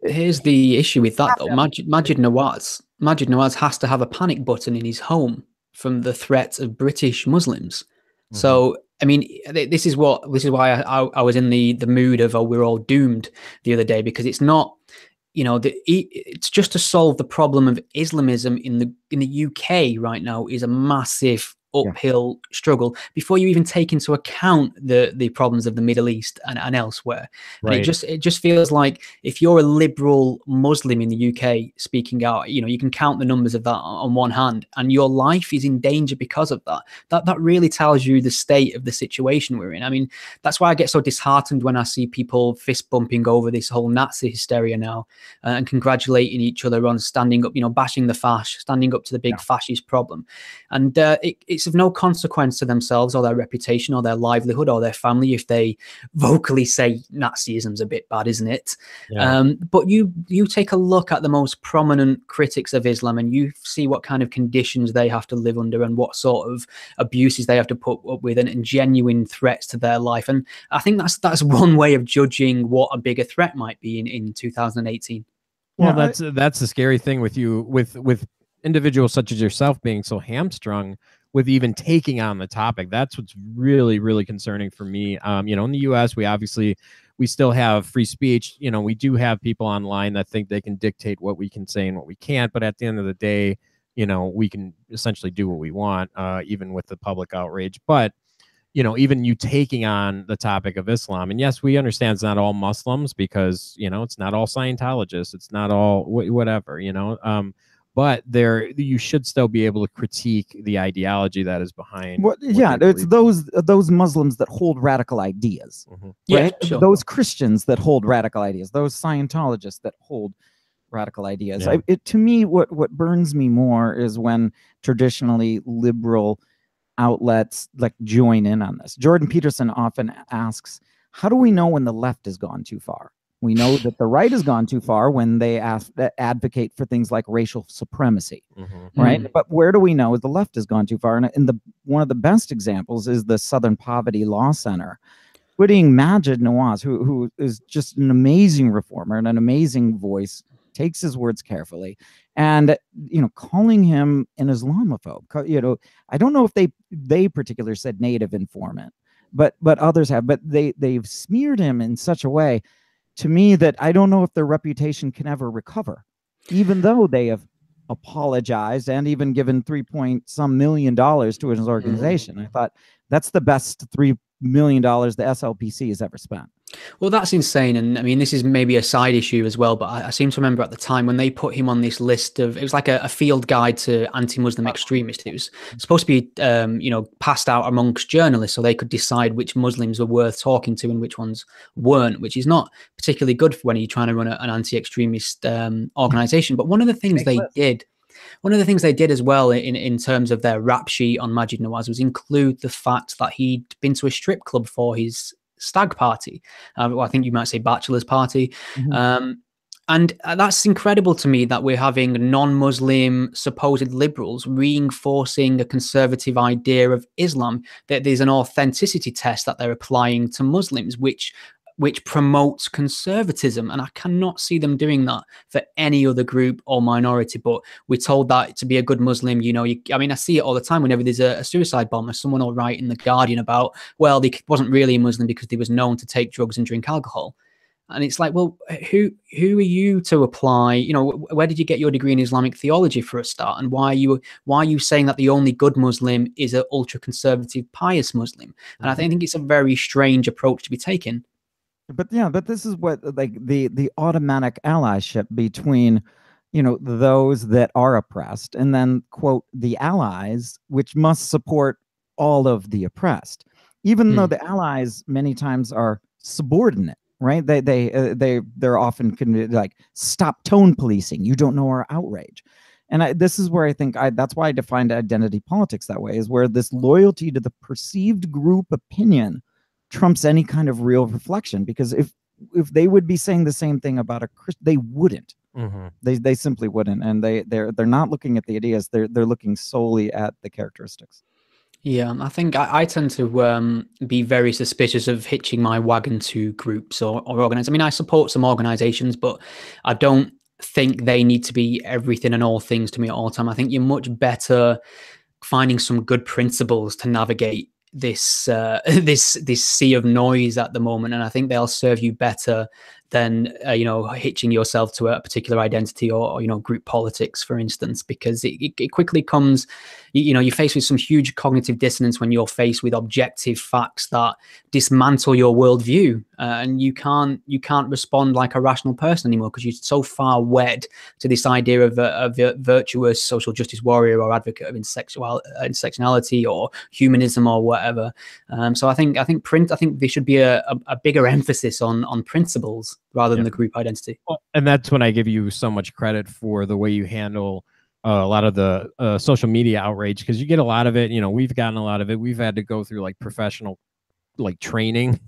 here's the issue with that though. Majid Nawaz has to have a panic button in his home from the threat of British Muslims. So I mean, this is why I was in the mood of we're all doomed the other day, because it's not, you know, it's just to solve the problem of Islamism in the UK right now is a massive uphill struggle before you even take into account the problems of the Middle East and elsewhere. Right. And it just feels like if you're a liberal Muslim in the UK speaking out, you know, you can count the numbers of that on one hand, and your life is in danger because of that. That really tells you the state of the situation we're in. I mean, that's why I get so disheartened when I see people fist bumping over this whole Nazi hysteria now and congratulating each other on standing up, you know, bashing the fash, standing up to the big fascist problem. And it's of no consequence to themselves or their reputation or their livelihood or their family if they vocally say Nazism's a bit bad, isn't it? But you take a look at the most prominent critics of Islam and you see what kind of conditions they have to live under and what sort of abuses they have to put up with and genuine threats to their life. And I think that's one way of judging what a bigger threat might be in 2018. Well, that's the scary thing with you, with individuals such as yourself being so hamstrung with even taking on the topic. That's what's really, really concerning for me. You know, in the US, we still have free speech. You know, we do have people online that think they can dictate what we can say and what we can't. But at the end of the day, you know, we can essentially do what we want, even with the public outrage. But, you know, even you taking on the topic of Islam, and yes, we understand it's not all Muslims because, you know, it's not all Scientologists. It's not all whatever, you know, but you should still be able to critique the ideology that is behind. It's those Muslims that hold radical ideas, right? Sure. Those Christians that hold radical ideas, those Scientologists that hold radical ideas. To me, what burns me more is when traditionally liberal outlets like join in on this. Jordan Peterson often asks, how do we know when the left has gone too far? We know that the right has gone too far when they advocate for things like racial supremacy, right? But where do we know the left has gone too far? And one of the best examples is the Southern Poverty Law Center, putting Majid Nawaz, who is just an amazing reformer and an amazing voice, takes his words carefully, and, you know, calling him an Islamophobe. You know, I don't know if they particularly said native informant, but others have, but they've smeared him in such a way, to me, that I don't know if their reputation can ever recover, even though they have apologized and even given $3 million to his organization. I thought that's the best $3 million the SLPC has ever spent. Well, that's insane. And I mean, this is maybe a side issue as well, but I seem to remember at the time when they put him on this list of, it was like a field guide to anti-Muslim extremists. It was supposed to be, you know, passed out amongst journalists so they could decide which Muslims were worth talking to and which ones weren't, which is not particularly good for when you're trying to run an anti-extremist organization. But one of the things they did as well in terms of their rap sheet on Majid Nawaz was include the fact that he'd been to a strip club for his stag party. Well, I think you might say bachelor's party. And that's incredible to me that we're having non-Muslim supposed liberals reinforcing a conservative idea of Islam, that there's an authenticity test that they're applying to Muslims, which promotes conservatism. And I cannot see them doing that for any other group or minority. But we're told that to be a good Muslim, you know, I mean, I see it all the time whenever there's a suicide bomber, someone will write in The Guardian about, well, he wasn't really a Muslim because he was known to take drugs and drink alcohol. And it's like, well, who are you to apply, you know, where did you get your degree in Islamic theology for a start? And why are you saying that the only good Muslim is an ultra conservative, pious Muslim? And I think it's a very strange approach to be taken. But this is what, like, the automatic allyship between, you know, those that are oppressed and then, quote, the allies, which must support all of the oppressed, even though the allies many times are subordinate, right? They're often like, stop tone policing. You don't know our outrage. And this is where I think that's why I defined identity politics that way, is where this loyalty to the perceived group opinion trumps any kind of real reflection. Because if they would be saying the same thing about a Christian, they wouldn't. They simply wouldn't, and they're not looking at the ideas. They're looking solely at the characteristics. Yeah, I think I tend to be very suspicious of hitching my wagon to groups or organizations. I mean, I support some organizations, but I don't think they need to be everything and all things to me at all time. I think you're much better finding some good principles to navigate this this sea of noise at the moment, and I think they'll serve you better than hitching yourself to a particular identity or group politics, for instance, because it quickly comes, you're faced with some huge cognitive dissonance when you're faced with objective facts that dismantle your worldview, and you can't respond like a rational person anymore because you're so far wed to this idea of a virtuous social justice warrior or advocate of intersectionality or humanism or whatever. So I think there should be a bigger emphasis on principles rather than the group identity. Well, and that's when I give you so much credit for the way you handle a lot of the social media outrage, because you get a lot of it. We've gotten a lot of it. We've had to go through like professional training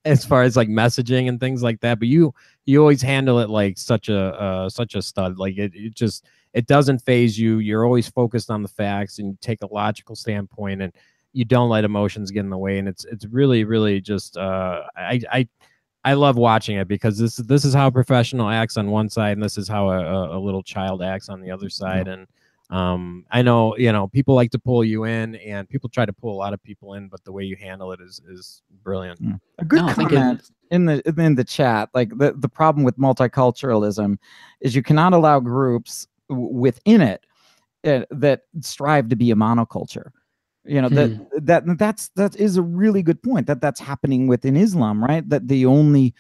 as far as like messaging and things like that. But you always handle it like such a stud. Like it doesn't phase you. You're always focused on the facts and you take a logical standpoint, and you don't let emotions get in the way. And it's really, really just I love watching it, because this is how a professional acts on one side, and this is how a little child acts on the other side. And I know people like to pull you in, and people try to pull a lot of people in, but the way you handle it is brilliant. A good comment in the chat, like the problem with multiculturalism is you cannot allow groups within it that strive to be a monoculture. That is a really good point, that's happening within Islam, right? That the only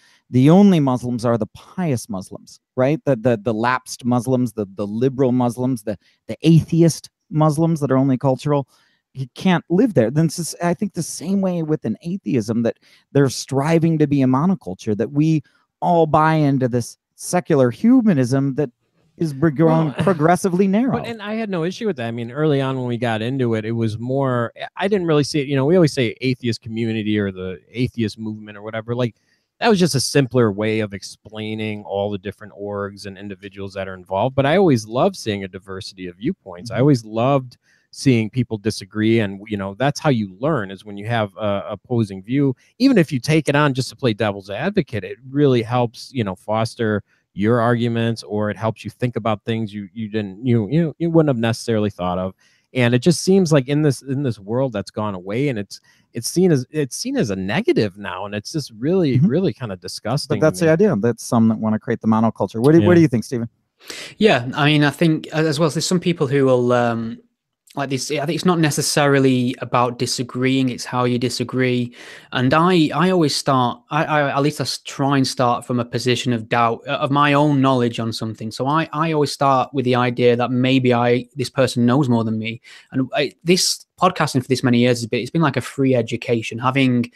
Muslims are the pious Muslims, right? The lapsed Muslims, the liberal Muslims, the atheist Muslims that are only cultural, you can't live there. Then I think the same way within atheism, that they're striving to be a monoculture, that we all buy into this secular humanism that is grown progressively narrow. And I had no issue with that. I mean, early on when we got into it, it was more, I didn't really see it. We always say atheist community or the atheist movement or whatever. Like, that was just a simpler way of explaining all the different orgs and individuals that are involved. But I always loved seeing a diversity of viewpoints. I always loved seeing people disagree. And, that's how you learn, is when you have a opposing view. Even if you take it on just to play devil's advocate, it really helps, foster your arguments, or it helps you think about things you wouldn't have necessarily thought of. And it just seems like in this world that's gone away, and it's seen as a negative now, and it's just really really kind of disgusting. But that's the idea. That's some that want to create the monoculture. What do you think, Stephen? Yeah, I mean, I think as well, there's some people who will like this. I think it's not necessarily about disagreeing; it's how you disagree. And I always start. I at least I try and start from a position of doubt of my own knowledge on something. So I always start with the idea that maybe this person knows more than me. And this podcasting for this many years it's been like a free education, having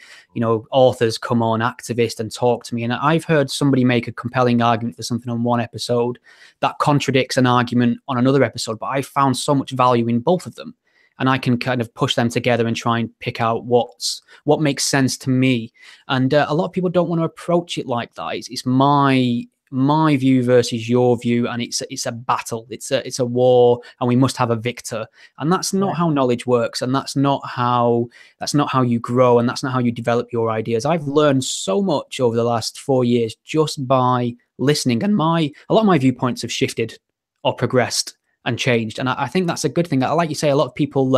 authors come on, activists, and talk to me. And I've heard somebody make a compelling argument for something on one episode that contradicts an argument on another episode, but I found so much value in both of them, and I can kind of push them together and try and pick out what makes sense to me. And a lot of people don't want to approach it like that. It's my view versus your view, and it's a battle, it's a war, and we must have a victor. And that's not how knowledge works, and that's not how you grow, and that's not how you develop your ideas. I've learned so much over the last 4 years just by listening, and a lot of my viewpoints have shifted or progressed and changed, and I think that's a good thing. Like you say, a lot of people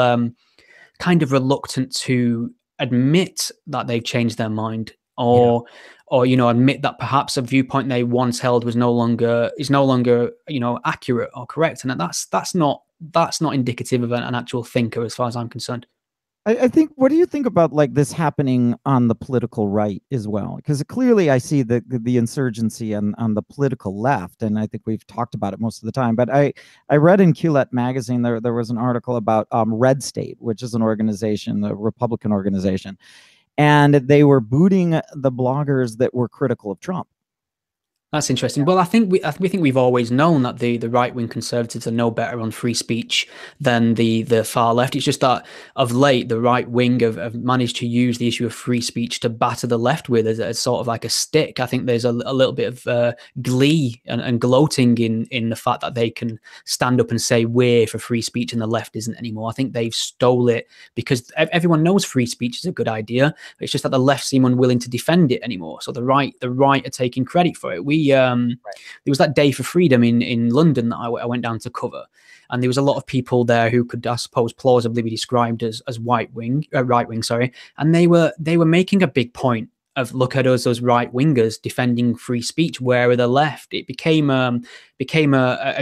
kind of reluctant to admit that they've changed their mind, or admit that perhaps a viewpoint they once held is no longer accurate or correct, and that's not indicative of an actual thinker, as far as I'm concerned. I think, what do you think about like this happening on the political right as well? Because clearly I see the insurgency on the political left, and I think we've talked about it most of the time. But I read in Quillette magazine there was an article about Red State, which is an organization, the Republican organization, and they were booting the bloggers that were critical of Trump. That's interesting. Well, I think we've always known that the right-wing conservatives are no better on free speech than the far left. It's just that of late, the right wing have managed to use the issue of free speech to batter the left with as sort of like a stick. I think there's a little bit of glee and gloating in the fact that they can stand up and say we're for free speech and the left isn't anymore. I think they've stole it because everyone knows free speech is a good idea. It's just that the left seem unwilling to defend it anymore. So the right are taking credit for it. There was that Day for Freedom in London that I went down to cover, and there was a lot of people there who could, I suppose, plausibly be described as right wing, sorry, and they were making a big point of look at us as right wingers defending free speech. Where are the left? It became a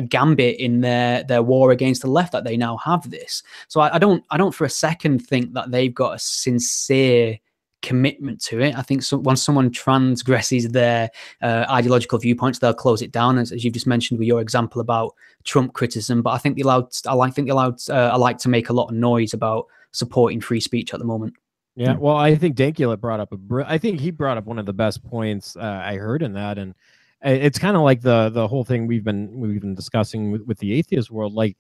gambit in their war against the left that they now have this. So I don't for a second think that they've got a sincere commitment to it. I think once someone transgresses their ideological viewpoints, they'll close it down, as you've just mentioned with your example about Trump criticism. But I think I like to make a lot of noise about supporting free speech at the moment. Yeah, well, I think Dankula brought up I think he brought up one of the best points I heard in that, and it's kind of like the whole thing we've been discussing with the atheist world. Like,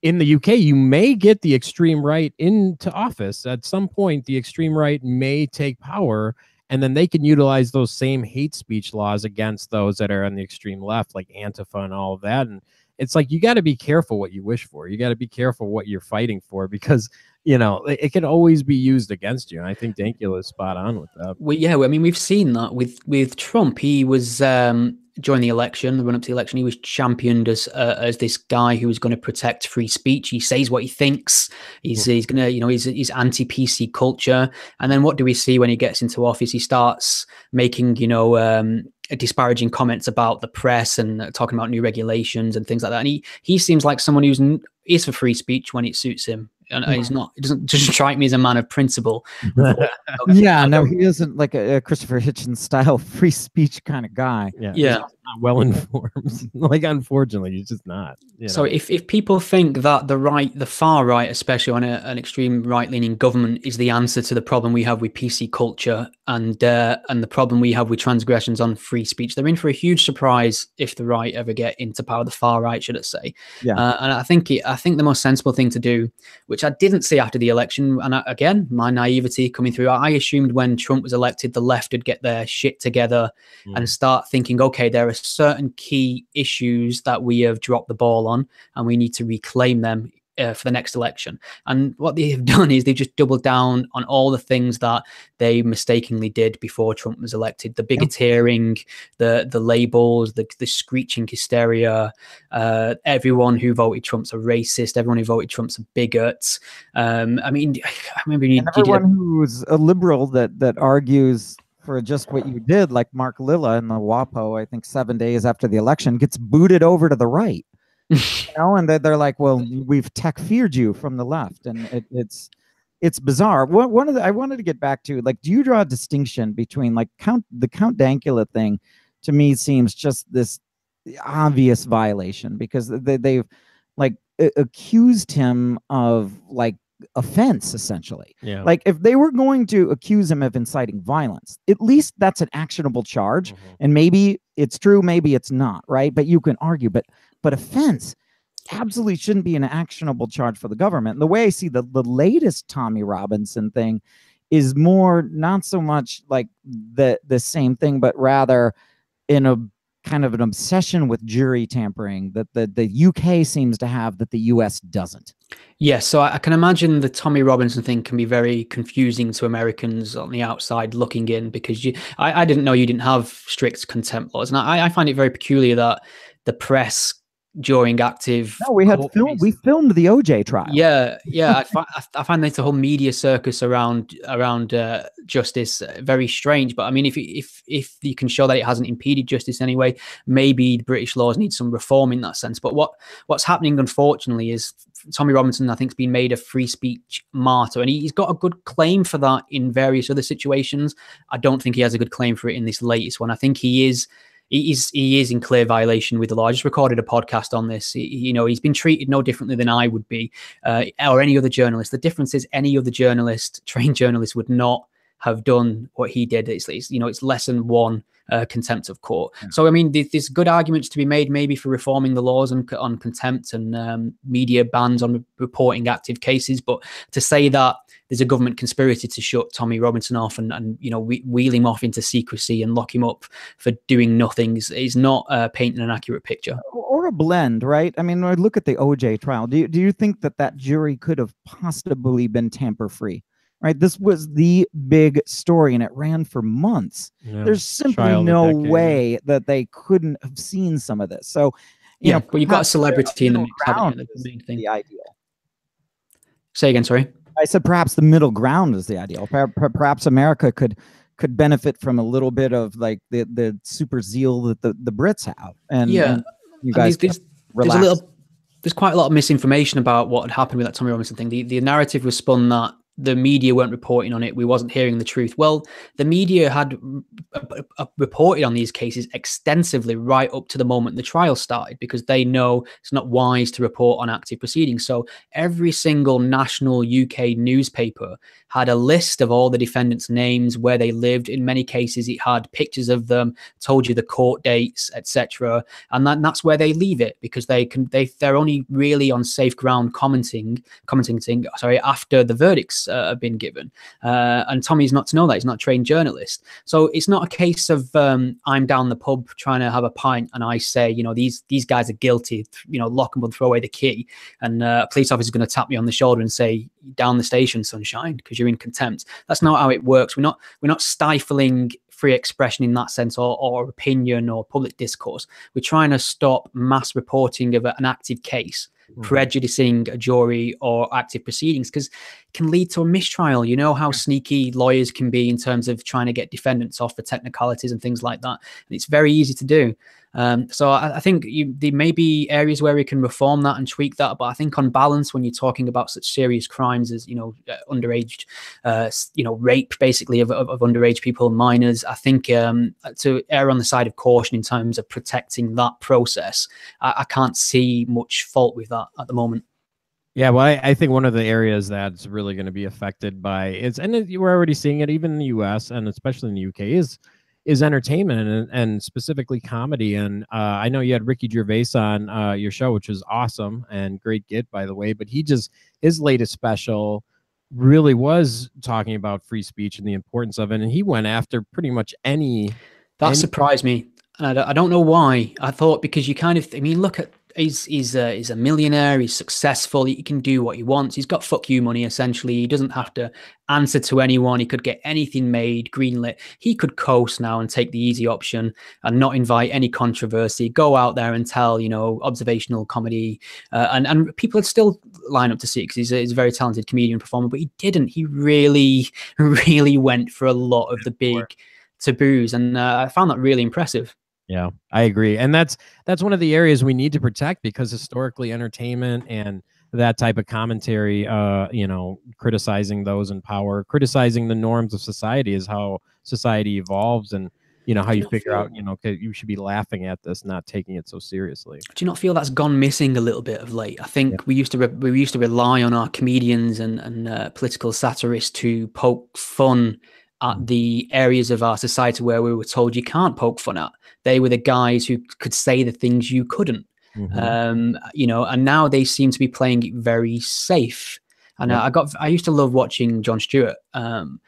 in the UK, you may get the extreme right into office. At some point, the extreme right may take power, and then they can utilize those same hate speech laws against those that are on the extreme left, like Antifa and all of that. And it's like, you got to be careful what you wish for. You got to be careful what you're fighting for, because it can always be used against you. And I think Dankula is spot on with that. Well, yeah, I mean, we've seen that with Trump. He was during the run up to the election, he was championed as this guy who was going to protect free speech. He says what he thinks. He's gonna, he's anti-PC culture. And then what do we see when he gets into office? He starts making, disparaging comments about the press and talking about new regulations and things like that. And he seems like someone is for free speech when it suits him. And he's not. It doesn't just strike me as a man of principle. Yeah, no, he isn't like a Christopher Hitchens style free speech kind of guy. Yeah. Not well informed. Like, unfortunately, he's just not. So if people think that the far right, especially on an extreme right leaning government, is the answer to the problem we have with PC culture and the problem we have with transgressions on free speech, they're in for a huge surprise if the right ever get into power. The far right, should I say? Yeah. And I think the most sensible thing to do, which I didn't see after the election, and again, my naivety coming through, I assumed when Trump was elected, the left would get their shit together and start thinking, okay, there are certain key issues that we have dropped the ball on, and we need to reclaim them for the next election. And what they have done is they've just doubled down on all the things that they mistakenly did before Trump was elected: the bigotteering, the labels, the screeching hysteria. Everyone who voted Trump's a racist. Everyone who voted Trump's a bigot. I mean, I remember everyone who's a liberal that argues for just what you did, like Mark Lilla in the WAPO, I think 7 days after the election, gets booted over to the right. And they're like, well, we've tech-feared you from the left, and it's bizarre. I wanted to get back to, like, do you draw a distinction between, like, the Count Dankula thing? To me, seems just this obvious violation, because they've like accused him of, like, offense, essentially. Yeah. Like, if they were going to accuse him of inciting violence, at least that's an actionable charge. And maybe it's true, maybe it's not, right? But you can argue, but offense absolutely shouldn't be an actionable charge for the government. And the way I see the latest Tommy Robinson thing is more, not so much like the same thing, but rather in a kind of an obsession with jury tampering that the UK seems to have that the US doesn't. Yes, so I can imagine the Tommy Robinson thing can be very confusing to Americans on the outside looking in, because I didn't know you didn't have strict contempt laws. And I find it very peculiar that the press during active... No, we filmed the OJ trial. Yeah. I find there's a whole media circus around justice very strange. But I mean, if you can show that it hasn't impeded justice anyway, maybe the British laws need some reform in that sense. But what's happening, unfortunately, is Tommy Robinson, I think, has been made a free speech martyr, and he's got a good claim for that in various other situations. I don't think he has a good claim for it in this latest one. I think he is in clear violation with the law. I just recorded a podcast on this. He's been treated no differently than I would be, or any other journalist. The difference is any other journalist, trained journalist, would not have done what he did. It's you know, it's lesson one. Contempt of court. So I mean, there's good arguments to be made maybe for reforming the laws on contempt and media bans on reporting active cases, but to say that there's a government conspiracy to shut Tommy Robinson off and you know, wheel him off into secrecy and lock him up for doing nothing is not painting an accurate picture. Or a blend, right? I mean, when I look at the OJ trial, do you think that jury could have possibly been tamper-free? Right, this was the big story, and it ran for months. Yeah. There's simply no way that they couldn't have seen some of this. So, you know, well, you've got a celebrity in the mix. The main thing. The ideal. Say again, sorry. I said perhaps the middle ground is the ideal. Perhaps America could benefit from a little bit of like the super zeal that the Brits have. And you guys there's quite a lot of misinformation about what had happened with that Tommy Robinson thing. The narrative was spun that the media weren't reporting on it. We wasn't hearing the truth. Well, the media had reported on these cases extensively right up to the moment the trial started, because they know it's not wise to report on active proceedings. So every single national UK newspaper had a list of all the defendants' names, where they lived. In many cases, it had pictures of them, told you the court dates, etc. And that's where they leave it, because they're only really on safe ground commenting after the verdicts have been given. And Tommy's not to know that. He's not a trained journalist. So it's not a case of I'm down the pub trying to have a pint and I say, you know, these guys are guilty, you know, lock them and throw away the key. And a police officer is going to tap me on the shoulder and say, down the station, sunshine, because you're in contempt. That's not how it works. We're not stifling free expression in that sense, or opinion or public discourse. We're trying to stop mass reporting of an active case, prejudicing a jury or active proceedings, because it can lead to a mistrial. You know how sneaky lawyers can be in terms of trying to get defendants off for technicalities and things like that. And it's very easy to do. So I think there may be areas where we can reform that and tweak that, but I think on balance, when you're talking about such serious crimes as, you know, underage, you know, rape basically of underage people, minors, I think to err on the side of caution in terms of protecting that process, I can't see much fault with that at the moment. Yeah, well, I think one of the areas that's really going to be affected by we're already seeing it even in the US and especially in the UK, is entertainment and specifically comedy. And I know you had Ricky Gervais on your show, which was awesome and great get, by the way. But his latest special really was talking about free speech and the importance of it. And he went after pretty much any. That surprised me. And I don't know why. I thought because you kind of, I mean, look at, he's a millionaire, he's successful, he can do what he wants, he's got fuck you money essentially, he doesn't have to answer to anyone, he could get anything made, greenlit, he could coast now and take the easy option and not invite any controversy, go out there and tell, you know, observational comedy, and people would still line up to see it because he's a very talented comedian performer, but he didn't. He really went for a lot of the big taboos, and I found that really impressive. Yeah, I agree. And that's one of the areas we need to protect, because historically entertainment and that type of commentary, you know, criticizing those in power, criticizing the norms of society is how society evolves, and, you know, how you figure out, you know, you should be laughing at this, not taking it so seriously. Do you not feel that's gone missing a little bit of late? I think we used to rely on our comedians and political satirists to poke fun at the areas of our society where we were told you can't poke fun at. They were the guys who could say the things you couldn't, you know, and now they seem to be playing it very safe. And I used to love watching Jon Stewart. I'm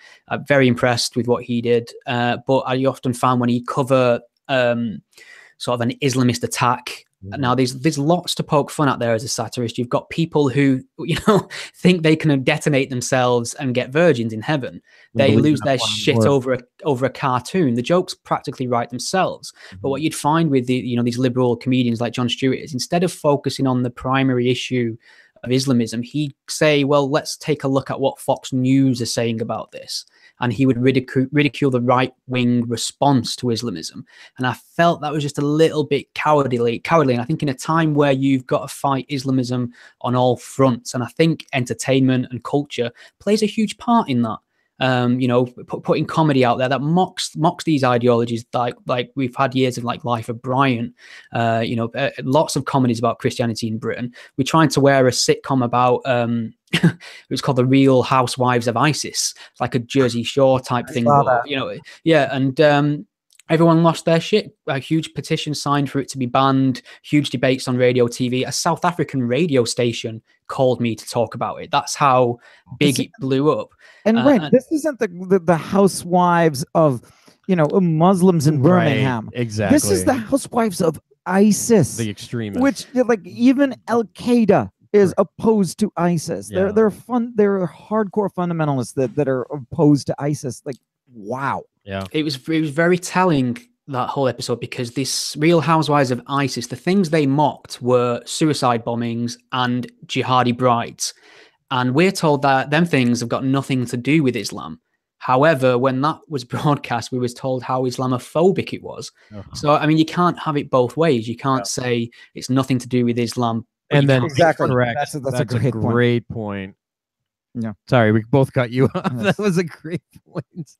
very impressed with what he did. But I often found when he cover sort of an Islamist attack, now there's lots to poke fun at there as a satirist. You've got people who, you know, think they can detonate themselves and get virgins in heaven. They lose their shit over a cartoon. The jokes practically write themselves. But what you'd find with these liberal comedians like Jon Stewart is, instead of focusing on the primary issue of Islamism, he'd say, well, let's take a look at what Fox News is saying about this. And he would ridicule the right-wing response to Islamism. And I felt that was just a little bit cowardly. And I think in a time where you've got to fight Islamism on all fronts, and I think entertainment and culture plays a huge part in that. you know, putting comedy out there that mocks these ideologies, like we've had years of like Life of Brian, you know, lots of comedies about Christianity in Britain. We're trying to wear a sitcom about it was called The Real Housewives of ISIS, like a Jersey Shore type thing, but, you know, yeah, and everyone lost their shit. A huge petition signed for it to be banned, huge debates on radio, TV. A South African radio station called me to talk about it. That's how big it blew up. And this isn't the housewives of, you know, Muslims in Birmingham. Right, exactly. This is the housewives of ISIS. The extremists. Which, like, even Al-Qaeda is opposed to ISIS. Yeah. They're hardcore fundamentalists that are opposed to ISIS. Like, wow. Yeah. It was very telling, that whole episode, because this Real Housewives of ISIS, the things they mocked were suicide bombings and jihadi brides. And we're told that them things have got nothing to do with Islam. However, when that was broadcast, we was told how Islamophobic it was. So, I mean, you can't have it both ways. You can't say it's nothing to do with Islam. And then exactly correct. That's a great point. Yeah. Sorry, we both cut you off. Yes. That was a great point.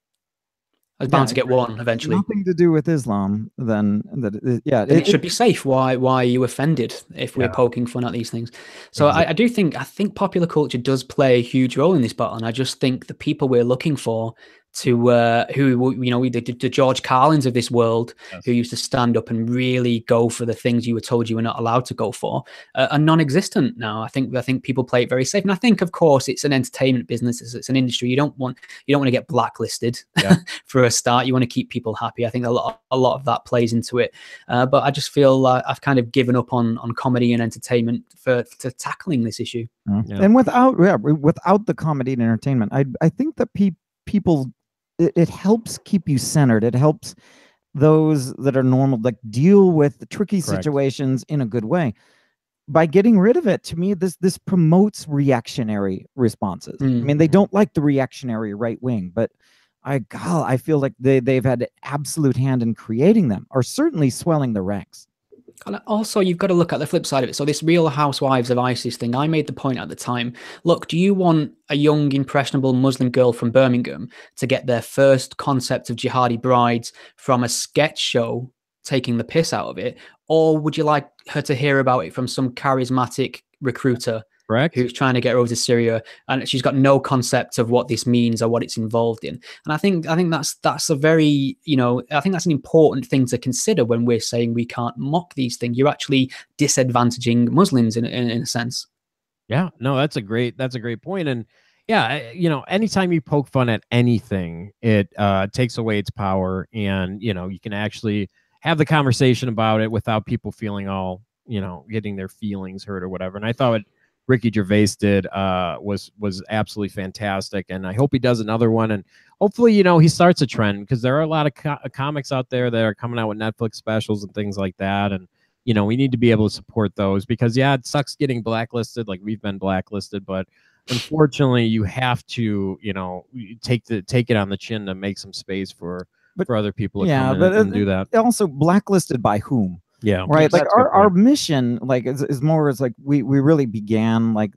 I was bound to get one eventually. Nothing to do with Islam, then it should be safe. Why are you offended if we're poking fun at these things? So exactly. I think popular culture does play a huge role in this battle, and I just think the people we're looking for to who, you know, the George Carlins of this world, who used to stand up and really go for the things you were told you were not allowed to go for, are non-existent now. I think people play it very safe, and I think, of course, it's an entertainment business. It's an industry. You don't want to get blacklisted for a start. You want to keep people happy. I think a lot of that plays into it. But I just feel I've kind of given up on comedy and entertainment for tackling this issue. And without the comedy and entertainment, I think that people. It helps keep you centered. It helps those that are normal, like, deal with the tricky situations in a good way. By getting rid of it, to me, this promotes reactionary responses. I mean, they don't like the reactionary right wing, but I feel like they've had an absolute hand in creating them, or certainly swelling the ranks. And also, you've got to look at the flip side of it. So this Real Housewives of ISIS thing, I made the point at the time, look, do you want a young, impressionable Muslim girl from Birmingham to get their first concept of jihadi brides from a sketch show taking the piss out of it? Or would you like her to hear about it from some charismatic recruiter who's trying to get her over to Syria, and she's got no concept of what this means or what it's involved in? And I think that's a very, you know, I think that's an important thing to consider when we're saying we can't mock these things. You're actually disadvantaging Muslims in a sense. Yeah, no, that's a great point. And yeah, you know, anytime you poke fun at anything, it takes away its power, and, you know, you can actually have the conversation about it without people feeling all, you know, getting their feelings hurt or whatever. And I thought Ricky Gervais did was absolutely fantastic, and I hope he does another one, and hopefully, you know, he starts a trend, because there are a lot of comics out there that are coming out with Netflix specials and things like that, and, you know, we need to be able to support those, because it sucks getting blacklisted, like we've been blacklisted, but unfortunately you have to, you know, take it on the chin to make some space for other people to come in and do that. Also, blacklisted by whom? Yeah, right. Like our mission, like, is more as like we really began like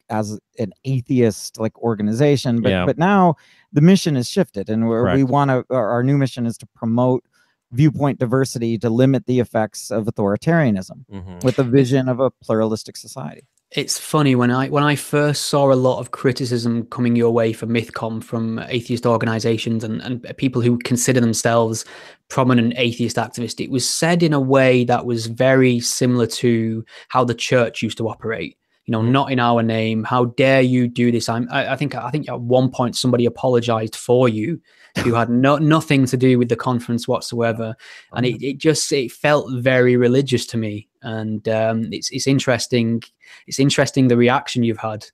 as an atheist like organization, but now the mission has shifted, and we want to. Our new mission is to promote viewpoint diversity to limit the effects of authoritarianism with a vision of a pluralistic society. It's funny, when I first saw a lot of criticism coming your way for Mythcon from atheist organizations and people who consider themselves prominent atheist activists, it was said in a way that was very similar to how the church used to operate. You know, not in our name. How dare you do this? I think at one point somebody apologized for you who had nothing to do with the conference whatsoever, and it felt very religious to me. And it's interesting. It's interesting the reaction you've had.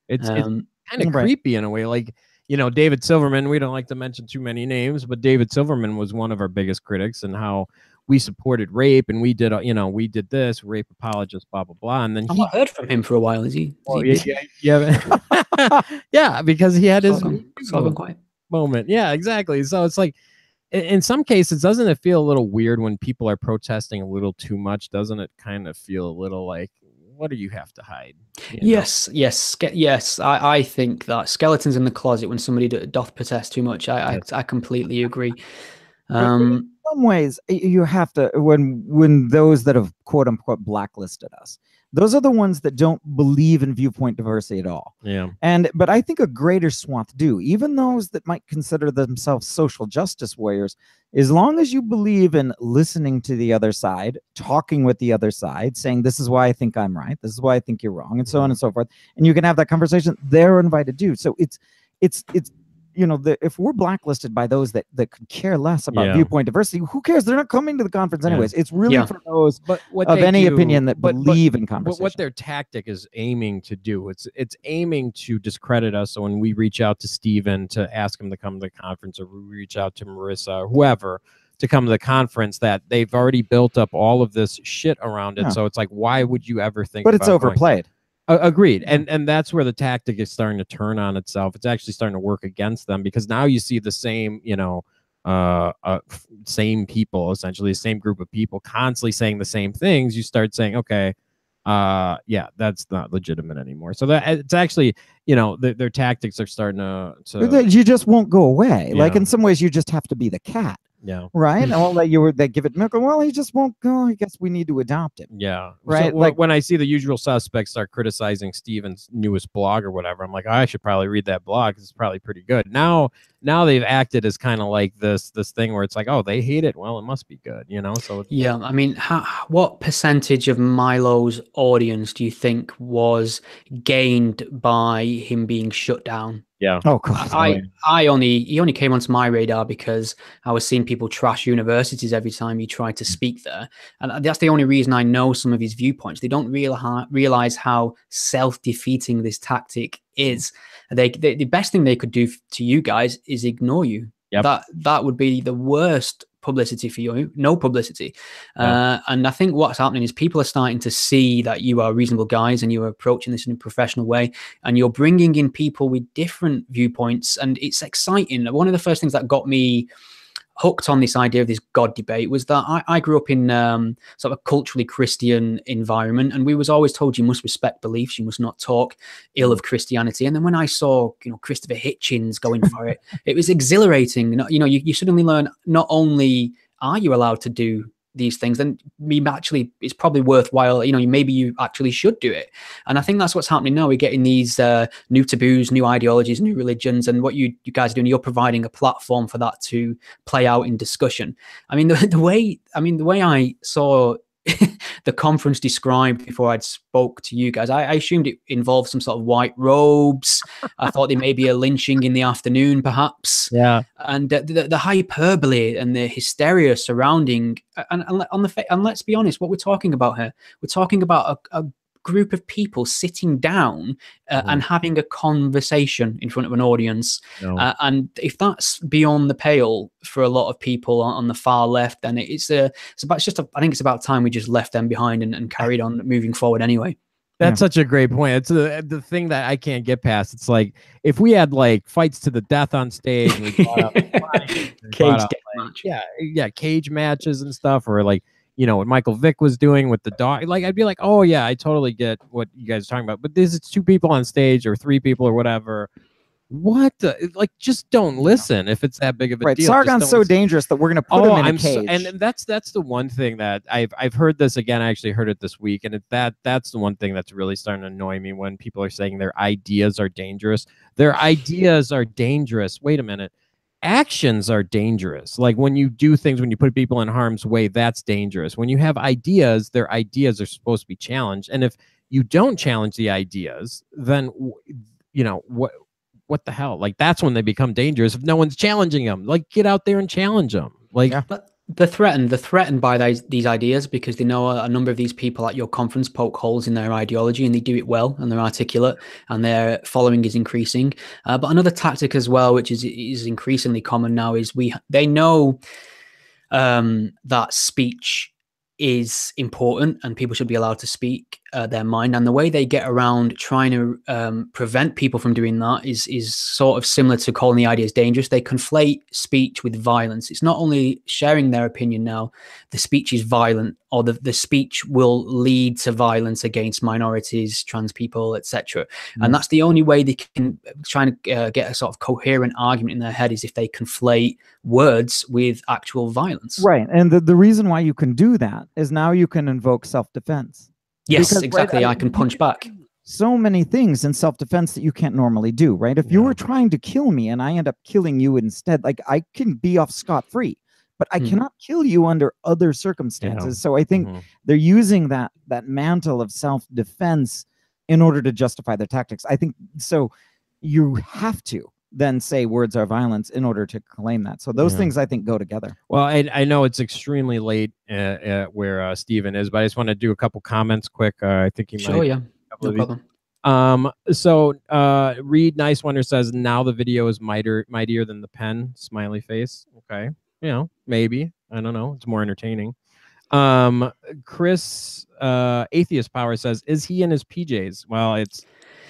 It's kind of creepy in a way. Like, you know, David Silverman. We don't like to mention too many names, but David Silverman was one of our biggest critics, and how we supported rape, and we did this, rape apologists, blah blah blah. And then I've not heard from him for a while. Is he? Yeah, because he had his quiet moment. Yeah, exactly. So it's like, in some cases, doesn't it feel a little weird when people are protesting a little too much? Doesn't it kind of feel a little like, what do you have to hide? Yes. I think that skeletons in the closet when somebody doth protest too much. I completely agree. In some ways, you have to, when those that have quote unquote blacklisted us, those are the ones that don't believe in viewpoint diversity at all. Yeah. But I think a greater swath do, even those that might consider themselves social justice warriors, as long as you believe in listening to the other side, talking with the other side, saying, this is why I think I'm right, this is why I think you're wrong, and so on and so forth. And you can have that conversation, they're invited to. So it's if we're blacklisted by those that could care less about viewpoint diversity, who cares? They're not coming to the conference anyways. It's really for those of any opinion that believe in conversation. But what their tactic is aiming to do, it's aiming to discredit us. So when we reach out to Steven to ask him to come to the conference, or we reach out to Marissa or whoever to come to the conference, that they've already built up all of this shit around it. So it's like, why would you ever think? But it's overplayed. Agreed. And that's where the tactic is starting to turn on itself. It's actually starting to work against them, because now you see the same, same people, essentially the same group of people constantly saying the same things. You start saying, okay, that's not legitimate anymore. So that it's actually, their tactics are starting to you just won't go away. Like in some ways you just have to be the cat. Yeah. Right. And won't let you give it milk. Well, he just won't go. I guess we need to adopt it. Yeah. Right. So, like when I see the usual suspects start criticizing Steven's newest blog or whatever, I'm like, I should probably read that blog, 'cause it's probably pretty good. Now they've acted as kind of like this thing where it's like, oh, they hate it. Well, it must be good, So yeah. I mean, what percentage of Milo's audience do you think was gained by him being shut down? Yeah. Oh God. He only came onto my radar because I was seeing people trash universities every time he tried to speak there, and that's the only reason I know some of his viewpoints. They don't realize how self-defeating this tactic is. The best thing they could do to you guys is ignore you. Yep. That would be the worst publicity for you. No publicity. And I think what's happening is people are starting to see that you are reasonable guys and you are approaching this in a professional way, and you're bringing in people with different viewpoints, and it's exciting. One of the first things that got me hooked on this idea of this God debate was that I grew up in sort of a culturally Christian environment, and we was always told you must respect beliefs, you must not talk ill of Christianity. And then when I saw Christopher Hitchens going for it, it was exhilarating. You suddenly learn not only are you allowed to do these things, then actually it's probably worthwhile. Maybe you actually should do it. And I think that's what's happening now. We're getting these new taboos, new ideologies, new religions, and what you guys are doing, you're providing a platform for that to play out in discussion. I mean, the way I saw the conference described before I'd spoke to you guys, I assumed it involved some sort of white robes. I thought there may be a lynching in the afternoon, perhaps. Yeah. And the hyperbole and the hysteria surrounding, and let's be honest, what we're talking about here, we're talking about a group of people sitting down and having a conversation in front of an audience. And if that's beyond the pale for a lot of people on the far left, then I think it's about time we just left them behind and carried on moving forward anyway. That's such a great point. It's the thing that I can't get past. It's like if we had like fights to the death on stage, and we brought out cage match. Cage matches and stuff, or like what Michael Vick was doing with the dog. Like I'd be like, oh yeah, I totally get what you guys are talking about. But this is 2 people on stage or 3 people or whatever. Just don't listen if it's that big of a deal. Sargon's so dangerous that we're going to put him in a cage. And that's the one thing that I've heard this again. I actually heard it this week, and that's the one thing that's really starting to annoy me when people are saying their ideas are dangerous. Their ideas are dangerous. Wait a minute. Actions are dangerous. Like when you do things, when you put people in harm's way, that's dangerous. When you have ideas, their ideas are supposed to be challenged. And if you don't challenge the ideas, then what the hell? Like that's when they become dangerous. If no one's challenging them, like get out there and challenge them. But they're threatened by these ideas because they know a number of these people at your conference poke holes in their ideology, and they do it well, and they're articulate, and their following is increasing. But another tactic as well, which is increasingly common now, is they know that speech is important and people should be allowed to speak. their mind, and the way they get around trying to prevent people from doing that is sort of similar to calling the ideas dangerous. They conflate speech with violence. It's not only sharing their opinion now, the speech is violent, or the speech will lead to violence against minorities, trans people, etc. And that's the only way they can try to get a sort of coherent argument in their head, is if they conflate words with actual violence. Right. And the reason why you can do that is now you can invoke self-defense. Yes, because, exactly. right, I can punch back. So many things in self-defense that you can't normally do, right? If you were trying to kill me and I end up killing you instead, like, I can be off scot-free, but I cannot kill you under other circumstances. So I think they're using that mantle of self-defense in order to justify their tactics. I think so. You have to then say words are violence in order to claim that. So those things, I think, go together. Well, I know it's extremely late where Stephen is, but I just want to do a couple comments quick. I think he might. Sure, yeah, no problem. So Reed Nice Wonder says, now the video is mightier than the pen, smiley face. Okay, you know, maybe, I don't know, it's more entertaining. Chris Atheist Power says, is he in his PJs? Well, it's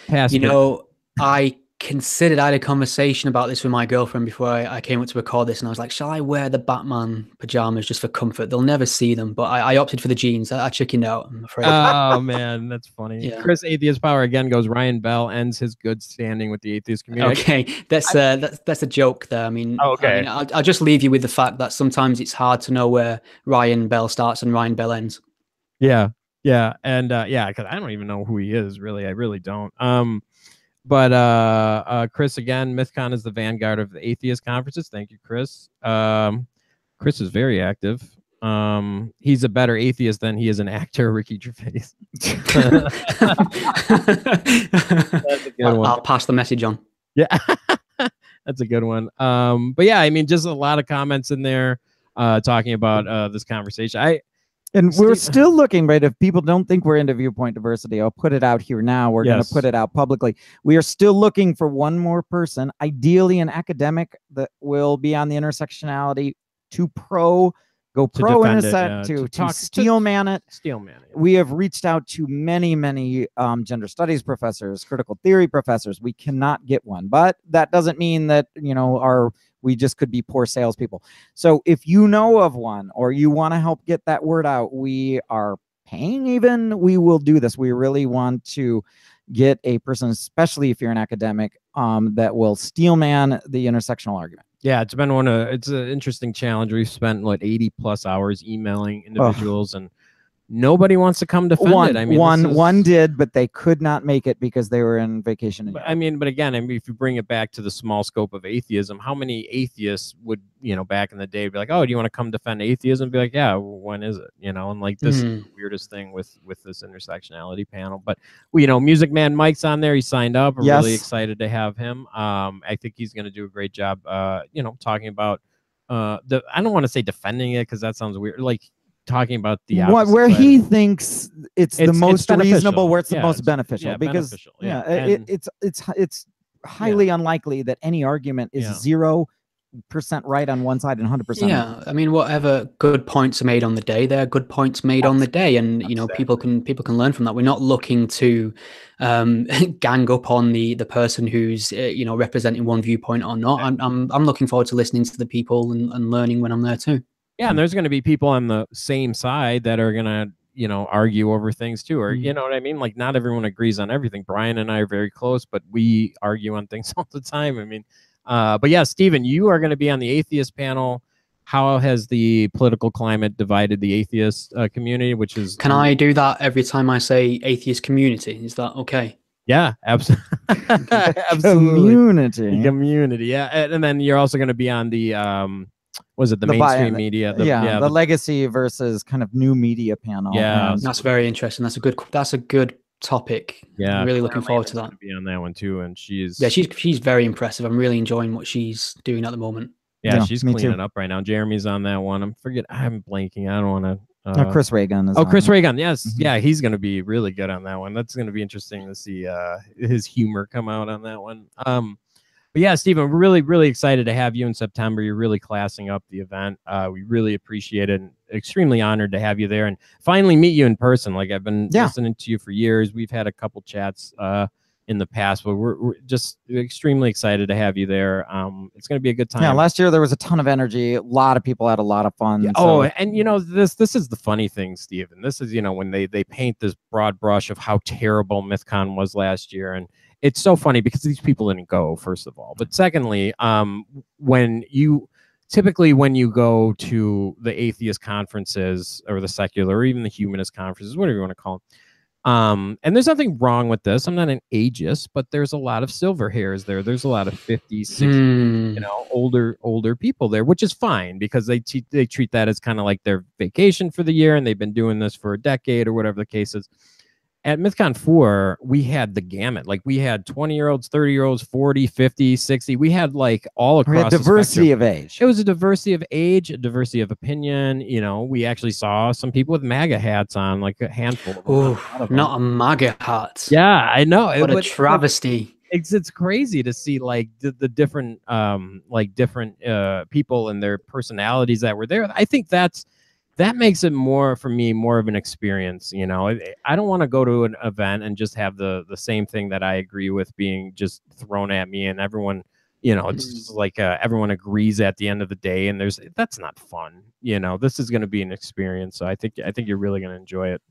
past. You know, I considered, I had a conversation about this with my girlfriend before I came up to record this, and I was like, shall I wear the Batman pajamas just for comfort? They'll never see them, but I opted for the jeans. I chickened out, I'm afraid. Oh man, that's funny. Yeah. Chris Atheist Power again goes, Ryan Bell ends his good standing with the atheist community. Okay, that's a joke there. I mean, okay. I'll just leave you with the fact that sometimes it's hard to know where Ryan Bell starts and Ryan Bell ends. Yeah, and because I don't even know who he is, really. I really don't. But Chris again, Mythcon is the vanguard of the atheist conferences. Thank you, Chris. Chris is very active. He's a better atheist than he is an actor, Ricky Gervais. That's a good one. I'll pass the message on. Yeah, that's a good one. But yeah, I mean, just a lot of comments in there talking about this conversation. And we're still looking, right? If people don't think we're into viewpoint diversity, I'll put it out here now. We're going to put it out publicly. We are still looking for one more person, ideally an academic that will be on the intersectionality to steelman it. We have reached out to many gender studies professors, critical theory professors. We cannot get one, but that doesn't mean that, you know, we just could be poor salespeople. So if you know of one, or you want to help get that word out, we are paying even. We will do this. We really want to get a person, especially if you're an academic, that will steelman the intersectional argument. Yeah, it's been it's an interesting challenge. We've spent 80+ hours emailing individuals, and nobody wants to come defend it. I mean, one did, but they could not make it because they were in vacation. But again, if you bring it back to the small scope of atheism, how many atheists would, back in the day, be like, oh, do you want to come defend atheism? Be like, yeah, when is it? And this is the weirdest thing with this intersectionality panel. But Music Man Mike's on there. He signed up. I'm really excited to have him. I think he's going to do a great job. Talking about I don't want to say defending it, because that sounds weird. Talking about the where he thinks it's the most reasonable, where it's the most beneficial, because it's highly unlikely that any argument is 0% right on one side and 100%. Yeah, I mean, whatever good points are made on the day, they're good points made on the day, and people can learn from that. We're not looking to gang up on the person who's representing one viewpoint or not. I'm looking forward to listening to the people and learning when I'm there too. Yeah, and there's going to be people on the same side that are going to, argue over things too, or you know what I mean? Not everyone agrees on everything. Brian and I are very close, but we argue on things all the time. I mean, but yeah, Stephen, you are going to be on the atheist panel. How has the political climate divided the atheist community? Which is, can I do that every time I say atheist community? Is that okay? Yeah, absolutely. Community. Yeah, and then you're also going to be on the was it the mainstream media? The legacy versus kind of new media panel. Yeah, that's very interesting. That's a good topic. Yeah, I'm really looking forward to that. To be on that one too, and she's very impressive. I'm really enjoying what she's doing at the moment. Yeah, she's cleaning up right now. Jeremy's on that one. I'm blanking. I don't want to. Chris Reagan. Chris Reagan. Yes, yeah, he's going to be really good on that one. That's going to be interesting to see his humor come out on that one. But yeah, Stephen, we're really, really excited to have you in September. You're really classing up the event. We really appreciate it. And extremely honored to have you there and finally meet you in person. Like I've been listening to you for years. We've had a couple chats in the past, but we're just extremely excited to have you there. It's going to be a good time. Yeah, last year there was a ton of energy. A lot of people had a lot of fun. Yeah. So. Oh, and you know, this is the funny thing, Steven. This is, you know, when they paint this broad brush of how terrible Mythcon was last year, and it's so funny because these people didn't go, first of all. But secondly, when you go to the atheist conferences or the secular or even the humanist conferences, whatever you want to call them, and there's nothing wrong with this. I'm not an ageist, but there's a lot of silver hairs there. There's a lot of 50, 60, you know, older people there, which is fine because they treat that as kind of like their vacation for the year, and they've been doing this for a decade or whatever the case is. At Mythcon 4, we had the gamut. Like we had 20-year-olds, 30-year-olds, 40, 50, 60. We had like all across we had diversity of age. It was a diversity of age, a diversity of opinion. You know, we actually saw some people with MAGA hats on, like a handful of them. Not a MAGA hat. Yeah, I know. What a travesty. It's crazy to see like the different people and their personalities that were there. I think that makes it more for me more of an experience. You know, I don't want to go to an event and just have the same thing that I agree with being just thrown at me, and everyone, you know, it's just like everyone agrees at the end of the day, and that's not fun. You know, this is going to be an experience, so I think you're really going to enjoy it.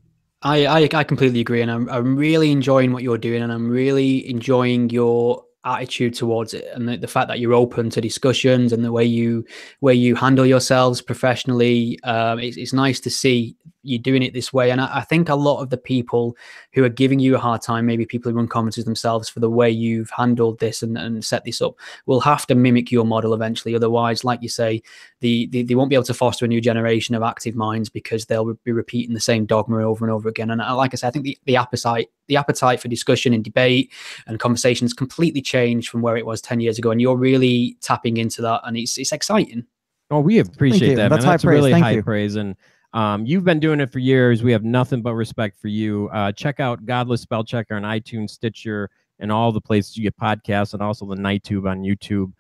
I completely agree, and I'm really enjoying what you're doing, and I'm really enjoying your attitude towards it, and the fact that you're open to discussions and the way you handle yourselves professionally. It's nice to see you doing it this way, and I think a lot of the people who are giving you a hard time, maybe people who run conferences themselves, for the way you've handled this and set this up, will have to mimic your model eventually. Otherwise, like you say, they won't be able to foster a new generation of active minds because they'll be repeating the same dogma over and over again. And like I said, I think the appetite for discussion and debate and conversations completely changed from where it was 10 years ago, and you're really tapping into that, and it's exciting. Oh, we appreciate that, man. That's really Thank high you. praise. And you've been doing it for years. We have nothing but respect for you. Check out Godless Spellchecker on iTunes, Stitcher, and all the places you get podcasts, and also the NightTube on YouTube.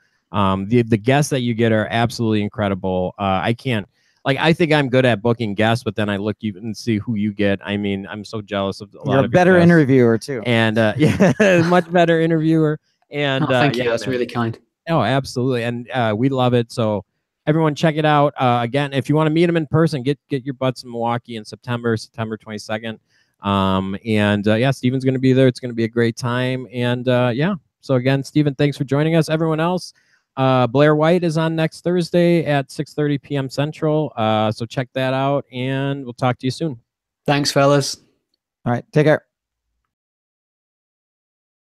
The guests that you get are absolutely incredible. I think I'm good at booking guests, but then I look you and see who you get. I mean, I'm so jealous of a lot of You're a better interviewer too. And yeah, much better interviewer. And thank you. That's really kind. Oh, absolutely. And we love it. So everyone check it out. Again, if you want to meet him in person, get your butts in Milwaukee in September 22nd. Yeah, Steven's going to be there. It's going to be a great time. And yeah. So again, Steven, thanks for joining us. Everyone else, Blair White is on next Thursday at 6:30 p.m. Central. So check that out, and we'll talk to you soon. Thanks, fellas. All right. Take care.